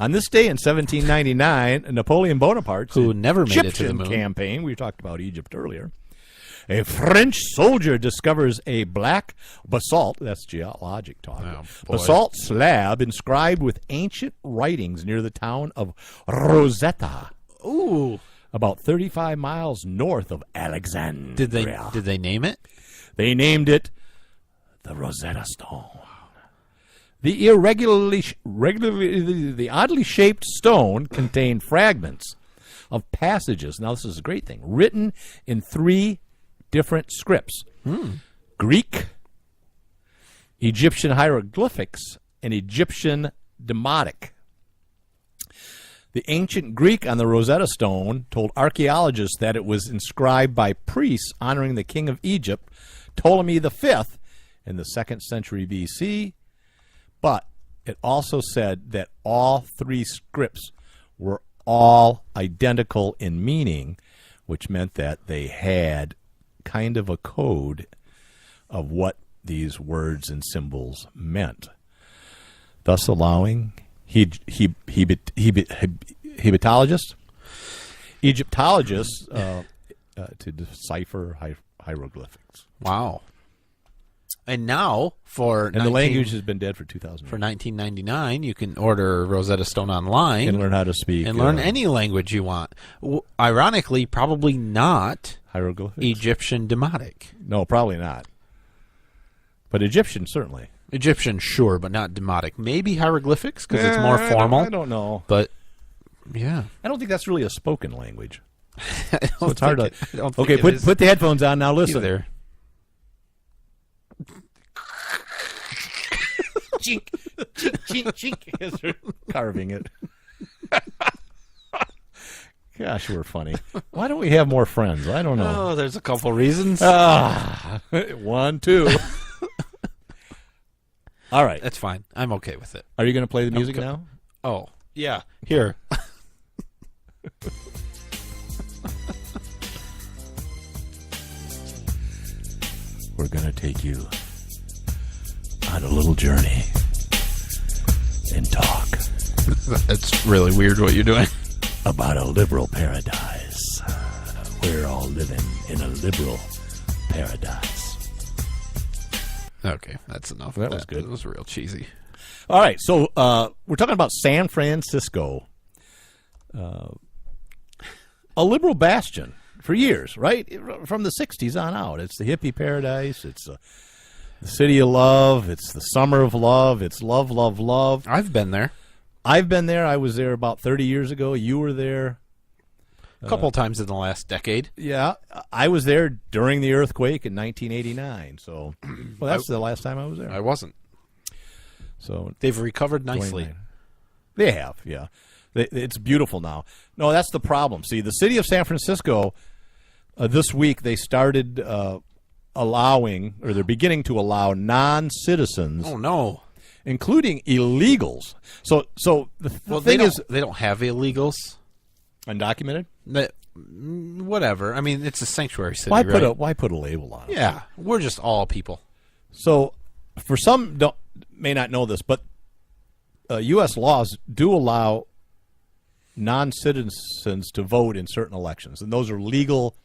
Speaker 2: On this day in 1799, Napoleon Bonaparte's
Speaker 3: who never made
Speaker 2: Egyptian
Speaker 3: it to the moon
Speaker 2: campaign. We talked about Egypt earlier. A French soldier discovers a black basalt. That's geologic talk. Basalt slab inscribed with ancient writings near the town of Rosetta.
Speaker 3: Ooh.
Speaker 2: About 35 miles north of Alexandria.
Speaker 3: Did they name it?
Speaker 2: They named it the Rosetta Stone. The the oddly shaped stone contained fragments of passages. Now, this is a great thing. Written in 3 different scripts. Greek, Egyptian hieroglyphics, and Egyptian Demotic. The ancient Greek on the Rosetta Stone told archaeologists that it was inscribed by priests honoring the king of Egypt, Ptolemy V, in the 2nd century BC, but it also said that all 3 scripts were all identical in meaning, which meant that they had kind of a code of what these words and symbols meant, thus allowing Egyptologists to decipher hieroglyphics.
Speaker 3: Wow. And now
Speaker 2: the language has been dead for 2,000 years.
Speaker 3: For $19.99, you can order Rosetta Stone online
Speaker 2: and learn how to speak
Speaker 3: and learn any language you want. Ironically, probably not
Speaker 2: hieroglyphics.
Speaker 3: Egyptian Demotic.
Speaker 2: No, probably not. But Egyptian certainly.
Speaker 3: Egyptian, sure, but not Demotic. Maybe hieroglyphics because it's more formal.
Speaker 2: I don't know.
Speaker 3: But yeah,
Speaker 2: I don't think that's really a spoken language.
Speaker 3: So
Speaker 2: it's hard to. Okay, put the headphones on now. Listen.
Speaker 3: There.
Speaker 2: Chink, chink, chink, chink, as they're carving it. Gosh, we're funny. Why don't we have more friends? I don't know.
Speaker 3: Oh, there's a couple reasons.
Speaker 2: 1, 2. All right.
Speaker 3: That's fine. I'm okay with it.
Speaker 2: Are you going to play the music now?
Speaker 3: Oh, yeah. Here.
Speaker 2: We're going to take you on a little journey and talk.
Speaker 3: That's really weird what you're doing.
Speaker 2: About a liberal paradise. We're all living in a liberal paradise.
Speaker 3: Okay, that's enough.
Speaker 2: That was good.
Speaker 3: It was real cheesy.
Speaker 2: All right, so we're talking about San Francisco, a liberal bastion for years, right? From the 60s on out. It's the hippie paradise. It's the city of love. It's the summer of love. It's love, love, love.
Speaker 3: I've been there.
Speaker 2: I've been there. I was there about 30 years ago. You were there.
Speaker 3: A couple times in the last decade.
Speaker 2: Yeah, I was there during the earthquake in 1989. So, well, that's the last time I was there.
Speaker 3: I wasn't.
Speaker 2: So
Speaker 3: they've recovered nicely.
Speaker 2: 29. They have, yeah. It's beautiful now. No, that's the problem. See, the city of San Francisco, this week they started allowing, or they're beginning to allow non-citizens.
Speaker 3: Oh no,
Speaker 2: including illegals. So the thing is,
Speaker 3: they don't have illegals.
Speaker 2: Undocumented.
Speaker 3: Whatever. I mean, it's a sanctuary city.
Speaker 2: Why put a label on it?
Speaker 3: Yeah, we're just all people.
Speaker 2: So, for some may not know this, but U.S. laws do allow non-citizens to vote in certain elections, and those are legal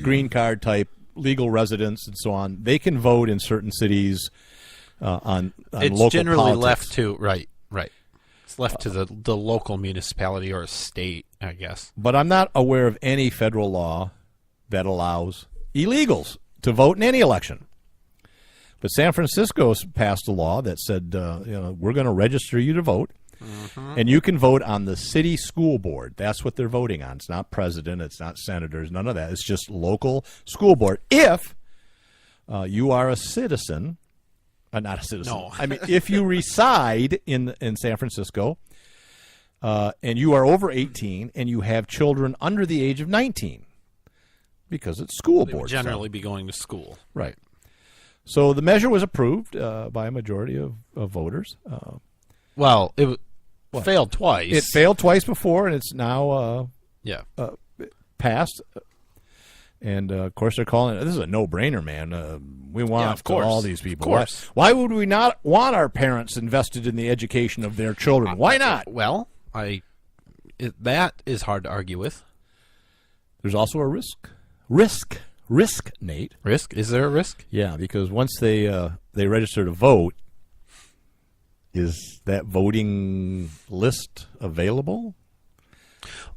Speaker 2: green card type, legal residents, and so on. They can vote in certain cities on
Speaker 3: it's
Speaker 2: local
Speaker 3: generally
Speaker 2: politics.
Speaker 3: left to right. It's left to the local municipality or a state, I guess.
Speaker 2: But I'm not aware of any federal law that allows illegals to vote in any election. But San Francisco passed a law that said, we're going to register you to vote, and you can vote on the city school board. That's what they're voting on. It's not president. It's not senators. None of that. It's just local school board. If you are a citizen, not a citizen.
Speaker 3: No.
Speaker 2: I mean, if you reside in San Francisco and you are over 18 and you have children under the age of 19, because it's school
Speaker 3: They
Speaker 2: board.
Speaker 3: would generally be going to school.
Speaker 2: Right. So the measure was approved by a majority of voters.
Speaker 3: Well, it failed twice.
Speaker 2: It failed twice before, and it's now passed. And, of course, they're calling it, this is a no-brainer, man. We want all these people.
Speaker 3: Of course.
Speaker 2: Why would we not want our parents invested in the education of their children? Why not?
Speaker 3: Well, that is hard to argue with.
Speaker 2: There's also a risk, Nate.
Speaker 3: Risk? Is there a risk?
Speaker 2: Yeah, because once they register to vote, is that voting list available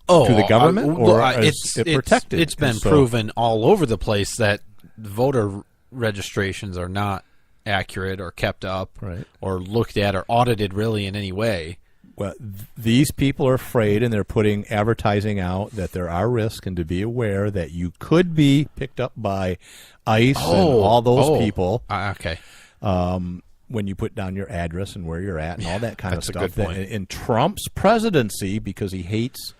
Speaker 2: to the government, or is it protected?
Speaker 3: It's been proven all over the place that voter registrations are not accurate or kept up or looked at or audited really in any way.
Speaker 2: Well, these people are afraid, and they're putting advertising out that there are risks, and to be aware that you could be picked up by ICE and all those people.
Speaker 3: Okay.
Speaker 2: When you put down your address and where you're at and all that kind of stuff.
Speaker 3: That's a good point.
Speaker 2: In Trump's presidency, because he hates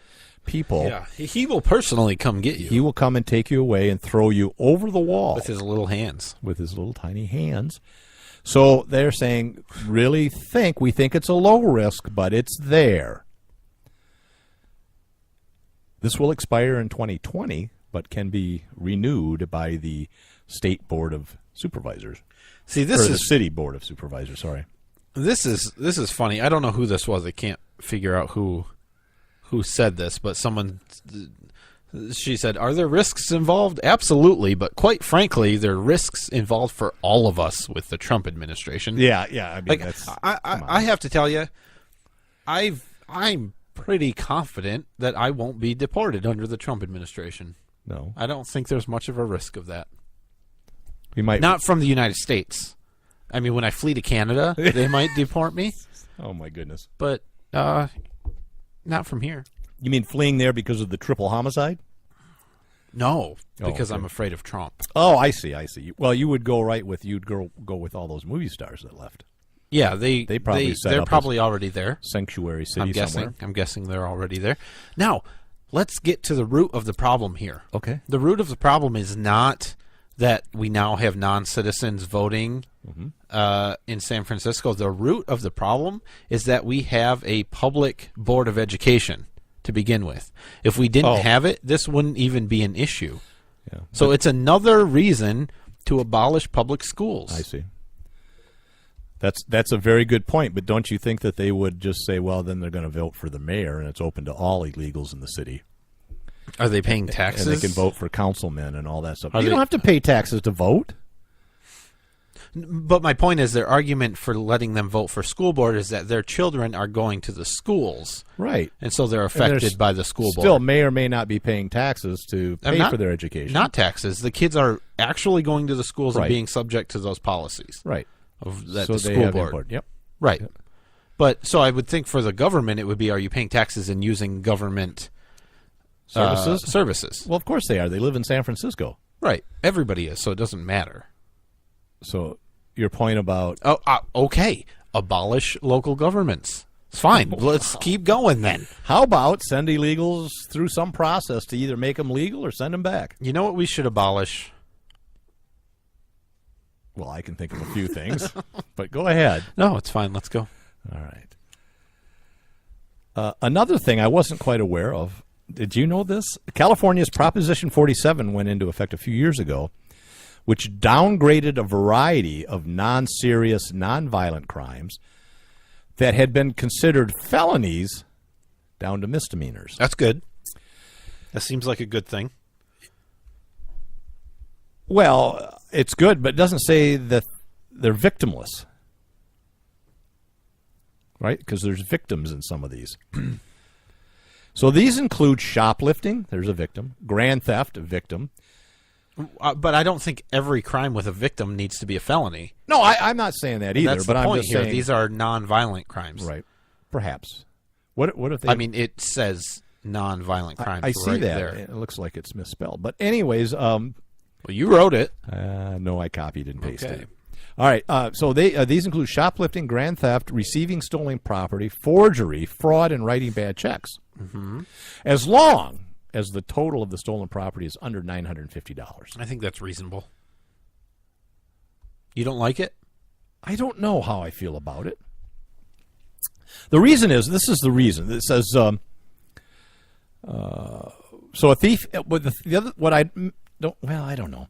Speaker 2: people.
Speaker 3: Yeah, he will personally come get you.
Speaker 2: He will come and take you away and throw you over the wall.
Speaker 3: With his little hands.
Speaker 2: With his little tiny hands. So they're saying, we think it's a low risk, but it's there. This will expire in 2020, but can be renewed by the State Board of Supervisors.
Speaker 3: See,
Speaker 2: the City Board of Supervisors, sorry.
Speaker 3: This is funny. I don't know who this was. I can't figure out who said this, but she said, "Are there risks involved? Absolutely, but quite frankly, there are risks involved for all of us with the Trump administration."
Speaker 2: Yeah. I mean,
Speaker 3: I have to tell you, I'm pretty confident that I won't be deported under the Trump administration.
Speaker 2: No,
Speaker 3: I don't think there's much of a risk of that.
Speaker 2: We might
Speaker 3: not from the United States. I mean, when I flee to Canada, they might deport me.
Speaker 2: Oh my goodness!
Speaker 3: But not from here.
Speaker 2: You mean fleeing there because of the triple homicide?
Speaker 3: No, because I'm afraid of Trump.
Speaker 2: Oh, I see. Well, you would go go with all those movie stars that left.
Speaker 3: Yeah,
Speaker 2: they're
Speaker 3: probably already there.
Speaker 2: Sanctuary city somewhere.
Speaker 3: I'm guessing they're already there. Now, let's get to the root of the problem here.
Speaker 2: Okay.
Speaker 3: The root of the problem is not that we now have non-citizens voting in San Francisco. The root of the problem is that we have a public board of education to begin with. If we didn't have it, this wouldn't even be an issue.
Speaker 2: Yeah.
Speaker 3: So it's another reason to abolish public schools.
Speaker 2: I see. That's a very good point, but don't you think that they would just say, well, then they're going to vote for the mayor, and it's open to all illegals in the city?
Speaker 3: Are they paying taxes?
Speaker 2: And they can vote for councilmen and all that stuff. You don't have to pay taxes to vote.
Speaker 3: But my point is, their argument for letting them vote for school board is that their children are going to the schools,
Speaker 2: right?
Speaker 3: And so they're affected by the school board.
Speaker 2: Still, may or may not be paying taxes to pay for their education.
Speaker 3: Not taxes. The kids are actually going to the schools and being subject to those policies,
Speaker 2: right?
Speaker 3: Of that
Speaker 2: So
Speaker 3: the
Speaker 2: they
Speaker 3: school
Speaker 2: have
Speaker 3: board.
Speaker 2: input. Yep.
Speaker 3: Right.
Speaker 2: Yep.
Speaker 3: But so I would think for the government, it would be: are you paying taxes and using government services?
Speaker 2: Well, of course they are. They live in San Francisco.
Speaker 3: Right. Everybody is, so it doesn't matter.
Speaker 2: So your point about...
Speaker 3: okay. Abolish local governments. It's fine. Let's keep going then.
Speaker 2: How about send illegals through some process to either make them legal or send them back?
Speaker 3: You know what we should abolish?
Speaker 2: Well, I can think of a few things, but go ahead.
Speaker 3: No, it's fine. Let's go.
Speaker 2: All right. Another thing I wasn't quite aware of, did you know this? California's Proposition 47 went into effect a few years ago, which downgraded a variety of non-serious, non-violent crimes that had been considered felonies down to misdemeanors.
Speaker 3: That's good. That seems like a good thing.
Speaker 2: Well, it's good, but it doesn't say that they're victimless. Right? Because there's victims in some of these. So these include shoplifting, there's a victim, grand theft, a victim.
Speaker 3: But I don't think every crime with a victim needs to be a felony.
Speaker 2: No, I'm not saying that either.
Speaker 3: That's
Speaker 2: but
Speaker 3: the
Speaker 2: I'm
Speaker 3: point
Speaker 2: just
Speaker 3: here.
Speaker 2: saying
Speaker 3: These are non-violent crimes.
Speaker 2: Right. Perhaps. What if they...
Speaker 3: I mean, it says non-violent crimes.
Speaker 2: I see
Speaker 3: right
Speaker 2: that.
Speaker 3: there.
Speaker 2: It looks like it's misspelled. But anyways... well,
Speaker 3: you wrote it.
Speaker 2: No, I copied and pasted
Speaker 3: Okay.
Speaker 2: it. All right. So these include shoplifting, grand theft, receiving stolen property, forgery, fraud, and writing bad checks.
Speaker 3: Mm-hmm.
Speaker 2: As long as the total of the stolen property is under $950.
Speaker 3: I think that's reasonable. You don't like it?
Speaker 2: I don't know how I feel about it. The reason is, this is the reason. It says, so a thief, the other, what I don't, well, I don't know.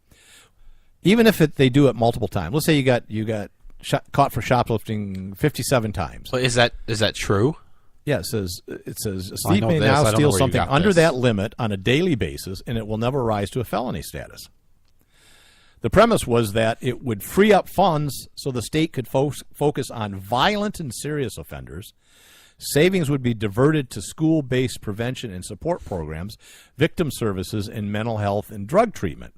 Speaker 2: Even if they do it multiple times, let's say you got caught for shoplifting 57 times.
Speaker 3: But is that true?
Speaker 2: Yeah, it says a
Speaker 3: I
Speaker 2: thief
Speaker 3: know
Speaker 2: may
Speaker 3: this.
Speaker 2: now
Speaker 3: I don't know
Speaker 2: steal
Speaker 3: where you
Speaker 2: something
Speaker 3: got
Speaker 2: under
Speaker 3: this.
Speaker 2: that limit on a daily basis, and it will never rise to a felony status. The premise was that it would free up funds so the state could focus on violent and serious offenders. Savings would be diverted to school-based prevention and support programs, victim services, and mental health and drug treatment.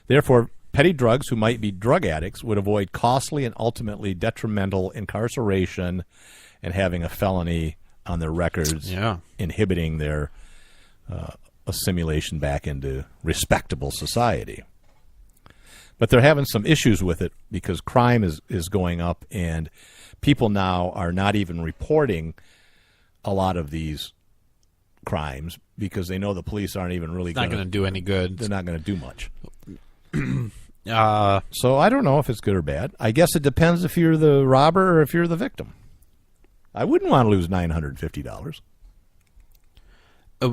Speaker 2: Therefore, petty drugs who might be drug addicts would avoid costly and ultimately detrimental incarceration and having a felony on their records, inhibiting their assimilation back into respectable society. But they're having some issues with it because crime is going up, and people now are not even reporting a lot of these crimes because they know the police aren't even really
Speaker 3: not going to do any good.
Speaker 2: They're not going to do much. So I don't know if it's good or bad. I guess it depends if you're the robber or if you're the victim. I wouldn't want to lose $950.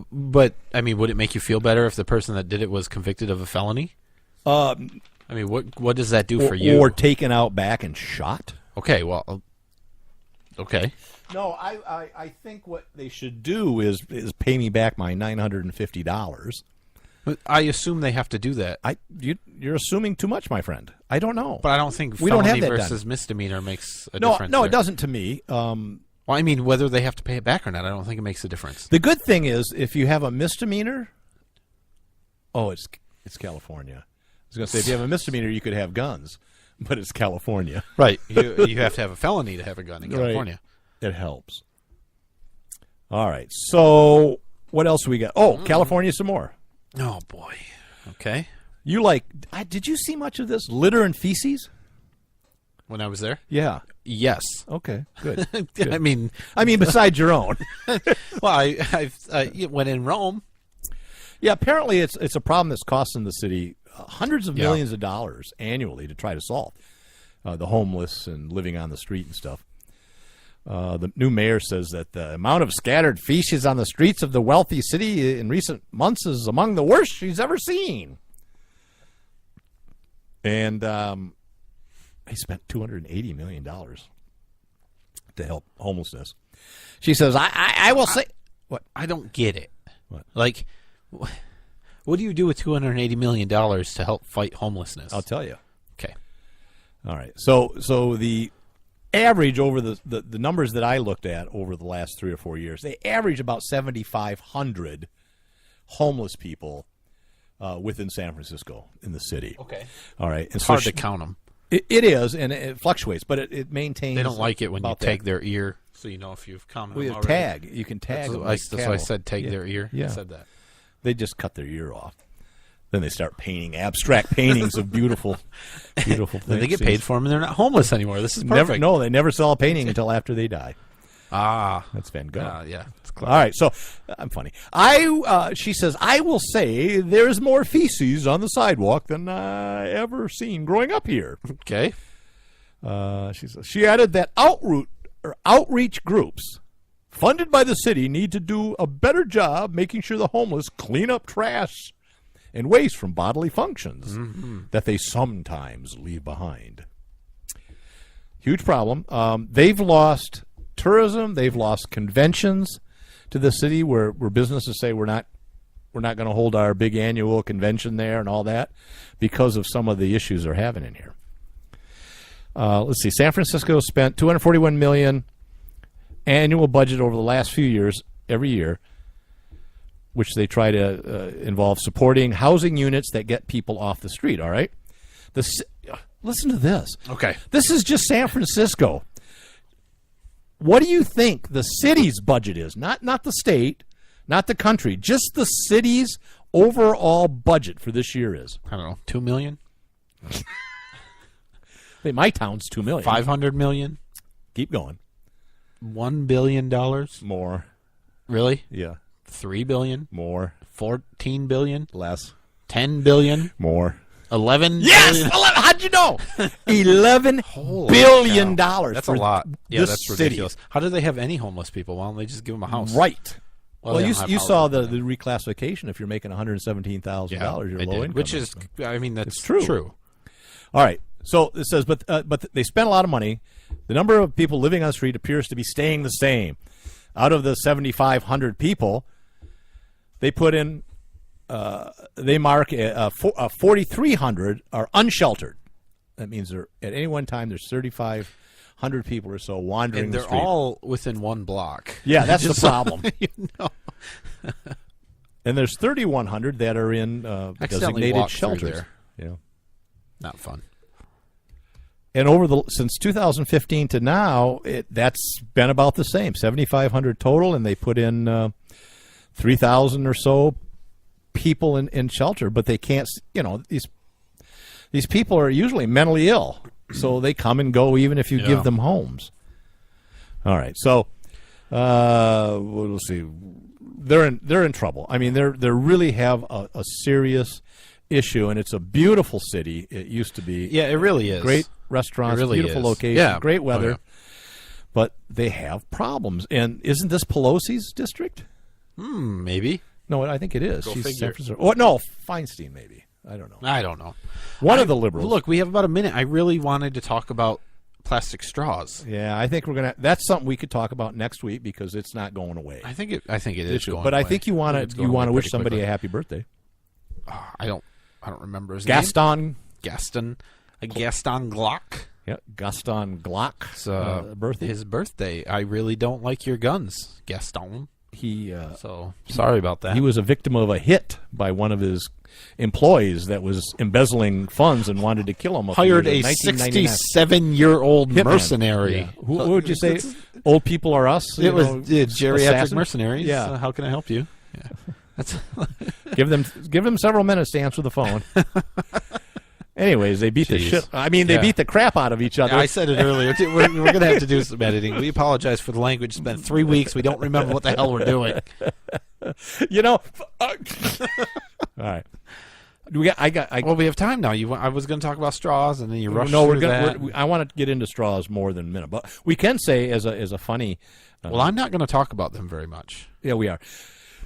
Speaker 3: But I mean, would it make you feel better if the person that did it was convicted of a felony? I mean, what does that do for you?
Speaker 2: Or taken out back and shot?
Speaker 3: Okay, well, okay.
Speaker 2: No, I think what they should do is pay me back my $950.
Speaker 3: But I assume they have to do that.
Speaker 2: You're assuming too much, my friend. I don't know.
Speaker 3: But I don't think
Speaker 2: we don't have
Speaker 3: felony
Speaker 2: that
Speaker 3: versus
Speaker 2: done.
Speaker 3: misdemeanor makes a difference.
Speaker 2: No,
Speaker 3: there.
Speaker 2: it doesn't to me.
Speaker 3: Well, I mean, whether they have to pay it back or not, I don't think it makes a difference.
Speaker 2: The good thing is, if you have a misdemeanor, it's California. I was going to say, if you have a misdemeanor, you could have guns, but it's California.
Speaker 3: Right. You have to have a felony to have a gun in California.
Speaker 2: Right. It helps. All right. So what else do we got? Oh, California some more.
Speaker 3: Oh, boy. Okay.
Speaker 2: Did you see much of this? Litter and feces?
Speaker 3: When I was there?
Speaker 2: Yeah.
Speaker 3: Yes.
Speaker 2: Okay, good.
Speaker 3: I mean,
Speaker 2: besides your own.
Speaker 3: Well, I went in Rome.
Speaker 2: Yeah, apparently it's a problem that's costing the city hundreds of millions of dollars annually to try to solve. The homeless and living on the street and stuff. The new mayor says that the amount of scattered feces on the streets of the wealthy city in recent months is among the worst she's ever seen. And he spent $280 million to help homelessness. She says, I will say... What?
Speaker 3: I don't get it.
Speaker 2: What?
Speaker 3: Like, what do you do with $280 million to help fight homelessness?
Speaker 2: I'll tell you.
Speaker 3: Okay.
Speaker 2: All right. So the average over the numbers that I looked at over the last 3 or 4 years, they average about 7,500 homeless people within San Francisco in the city.
Speaker 3: Okay.
Speaker 2: All right. And
Speaker 3: It's hard to count them.
Speaker 2: It is, and it fluctuates, but it maintains.
Speaker 3: They don't like it when you
Speaker 2: about
Speaker 3: take
Speaker 2: that.
Speaker 3: their ear, so you know if you've counted
Speaker 2: Well,
Speaker 3: them already.
Speaker 2: tag. You can tag them.
Speaker 3: That's why I said take their ear.
Speaker 2: Yeah.
Speaker 3: I said that.
Speaker 2: They just cut their ear off. Then they start painting abstract paintings of beautiful things.
Speaker 3: Then they get paid for them, and they're not homeless anymore. This is perfect.
Speaker 2: They never sell a painting until after they die.
Speaker 3: Ah,
Speaker 2: that's Van Gogh.
Speaker 3: Yeah.
Speaker 2: All right, so I'm funny. She says, I will say there's more feces on the sidewalk than I ever seen growing up here.
Speaker 3: Okay.
Speaker 2: She added that outreach groups funded by the city need to do a better job making sure the homeless clean up trash and waste from bodily functions that they sometimes leave behind. Huge problem. They've lost tourism. They've lost conventions to the city where businesses say we're not going to hold our big annual convention there and all that because of some of the issues they're having in here. Let's see. San Francisco spent $241 million annual budget over the last few years, every year, which they try to involve supporting housing units that get people off the street. All right. Listen to this.
Speaker 3: Okay.
Speaker 2: This is just San Francisco. What do you think the city's budget is? Not the state, not the country, just the city's overall budget for this year is.
Speaker 3: I don't know, $2 million?
Speaker 2: Hey, my town's $2 million.
Speaker 3: $500 million?
Speaker 2: Keep going.
Speaker 3: $1 billion?
Speaker 2: More.
Speaker 3: Really?
Speaker 2: Yeah.
Speaker 3: $3 billion?
Speaker 2: More.
Speaker 3: $14 billion?
Speaker 2: Less.
Speaker 3: $10 billion?
Speaker 2: More.
Speaker 3: 11
Speaker 2: Yes!
Speaker 3: billion?
Speaker 2: 11. How'd you know? $11 billion.
Speaker 3: That's a lot. Yeah,
Speaker 2: this
Speaker 3: that's
Speaker 2: city.
Speaker 3: ridiculous. How do they have any homeless people? Why don't they just give them a house?
Speaker 2: Right.
Speaker 3: Well,
Speaker 2: you saw the reclassification. If you're making $117,000, you're low income.
Speaker 3: Which is, I mean, that's
Speaker 2: it's true. All right. So it says, but they spent a lot of money. The number of people living on the street appears to be staying the same. Out of the 7,500 people, they put in. They mark 4,300 are unsheltered. That means at any one time there's 3,500 people or so wandering
Speaker 3: and
Speaker 2: the
Speaker 3: they're
Speaker 2: street.
Speaker 3: all within one block.
Speaker 2: Yeah, that's the problem.
Speaker 3: You know.
Speaker 2: And there's 3,100 that are in designated shelters. Yeah,
Speaker 3: not fun.
Speaker 2: And since 2015 to now, that's been about the same, 7,500 total, and they put in 3,000 or so people in shelter, but they can't. These people are usually mentally ill, so they come and go even if you give them homes. All right, so we'll see. They're in trouble. I mean, they really have a serious issue, and it's a beautiful city. It used to be.
Speaker 3: Yeah, it really is.
Speaker 2: Great restaurants,
Speaker 3: really
Speaker 2: beautiful
Speaker 3: is.
Speaker 2: location,
Speaker 3: Yeah.
Speaker 2: great weather.
Speaker 3: Oh, yeah.
Speaker 2: But they have problems. And isn't this Pelosi's district?
Speaker 3: Maybe.
Speaker 2: No, I think it is.
Speaker 3: Go
Speaker 2: She's
Speaker 3: figure.
Speaker 2: San Francisco. Oh, no, Feinstein maybe. I don't know. One of the liberals.
Speaker 3: Look, we have about a minute. I really wanted to talk about plastic straws.
Speaker 2: Yeah, I think we're gonna. That's something we could talk about next week because it's not going away.
Speaker 3: I think it is going
Speaker 2: but
Speaker 3: away.
Speaker 2: I think you want to wish somebody a happy birthday.
Speaker 3: I don't remember his
Speaker 2: Gaston.
Speaker 3: name. Gaston Glock.
Speaker 2: Yeah, Gaston Glock. Birthday.
Speaker 3: His birthday. I really don't like your guns, Gaston.
Speaker 2: So
Speaker 3: sorry about that.
Speaker 2: He was a victim of a hit by one of his employees that was embezzling funds and wanted to kill him.
Speaker 3: Hired a 67-year-old mercenary.
Speaker 2: Yeah. Who would you say? Old people are us.
Speaker 3: It was geriatric
Speaker 2: assassins?
Speaker 3: mercenaries.
Speaker 2: Yeah.
Speaker 3: How can I help you? Yeah. That's
Speaker 2: give them several minutes to answer the phone. Anyways, they beat the shit. I mean, they beat the crap out of each other.
Speaker 3: I said it earlier. We're going to have to do some editing. We apologize for the language. It's been 3 weeks. We don't remember what the hell we're doing.
Speaker 2: All right.
Speaker 3: Well, we have time now. I was going to talk about straws, and then you rushed
Speaker 2: through
Speaker 3: that.
Speaker 2: I want to get into straws more than a minute, but we can say as a funny.
Speaker 3: Well, I'm not going to talk about them very much.
Speaker 2: Yeah, we are.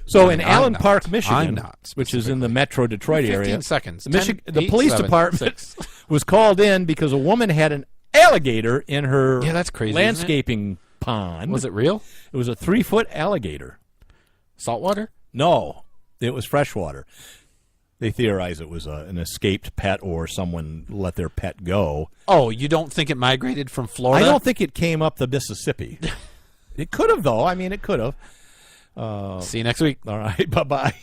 Speaker 2: So in Allen Park, Michigan,
Speaker 3: I'm
Speaker 2: which is in the Metro Detroit
Speaker 3: 15
Speaker 2: area,
Speaker 3: seconds.
Speaker 2: The police department was called in because a woman had an alligator in her
Speaker 3: that's crazy,
Speaker 2: landscaping pond.
Speaker 3: Was it real?
Speaker 2: It was a 3-foot alligator.
Speaker 3: Saltwater?
Speaker 2: No, it was freshwater. They theorize it was an escaped pet or someone let their pet go.
Speaker 3: Oh, you don't think it migrated from Florida?
Speaker 2: I don't think it came up the Mississippi. It could have, though. I mean, it could have.
Speaker 3: See you next week.
Speaker 2: All right. Bye-bye.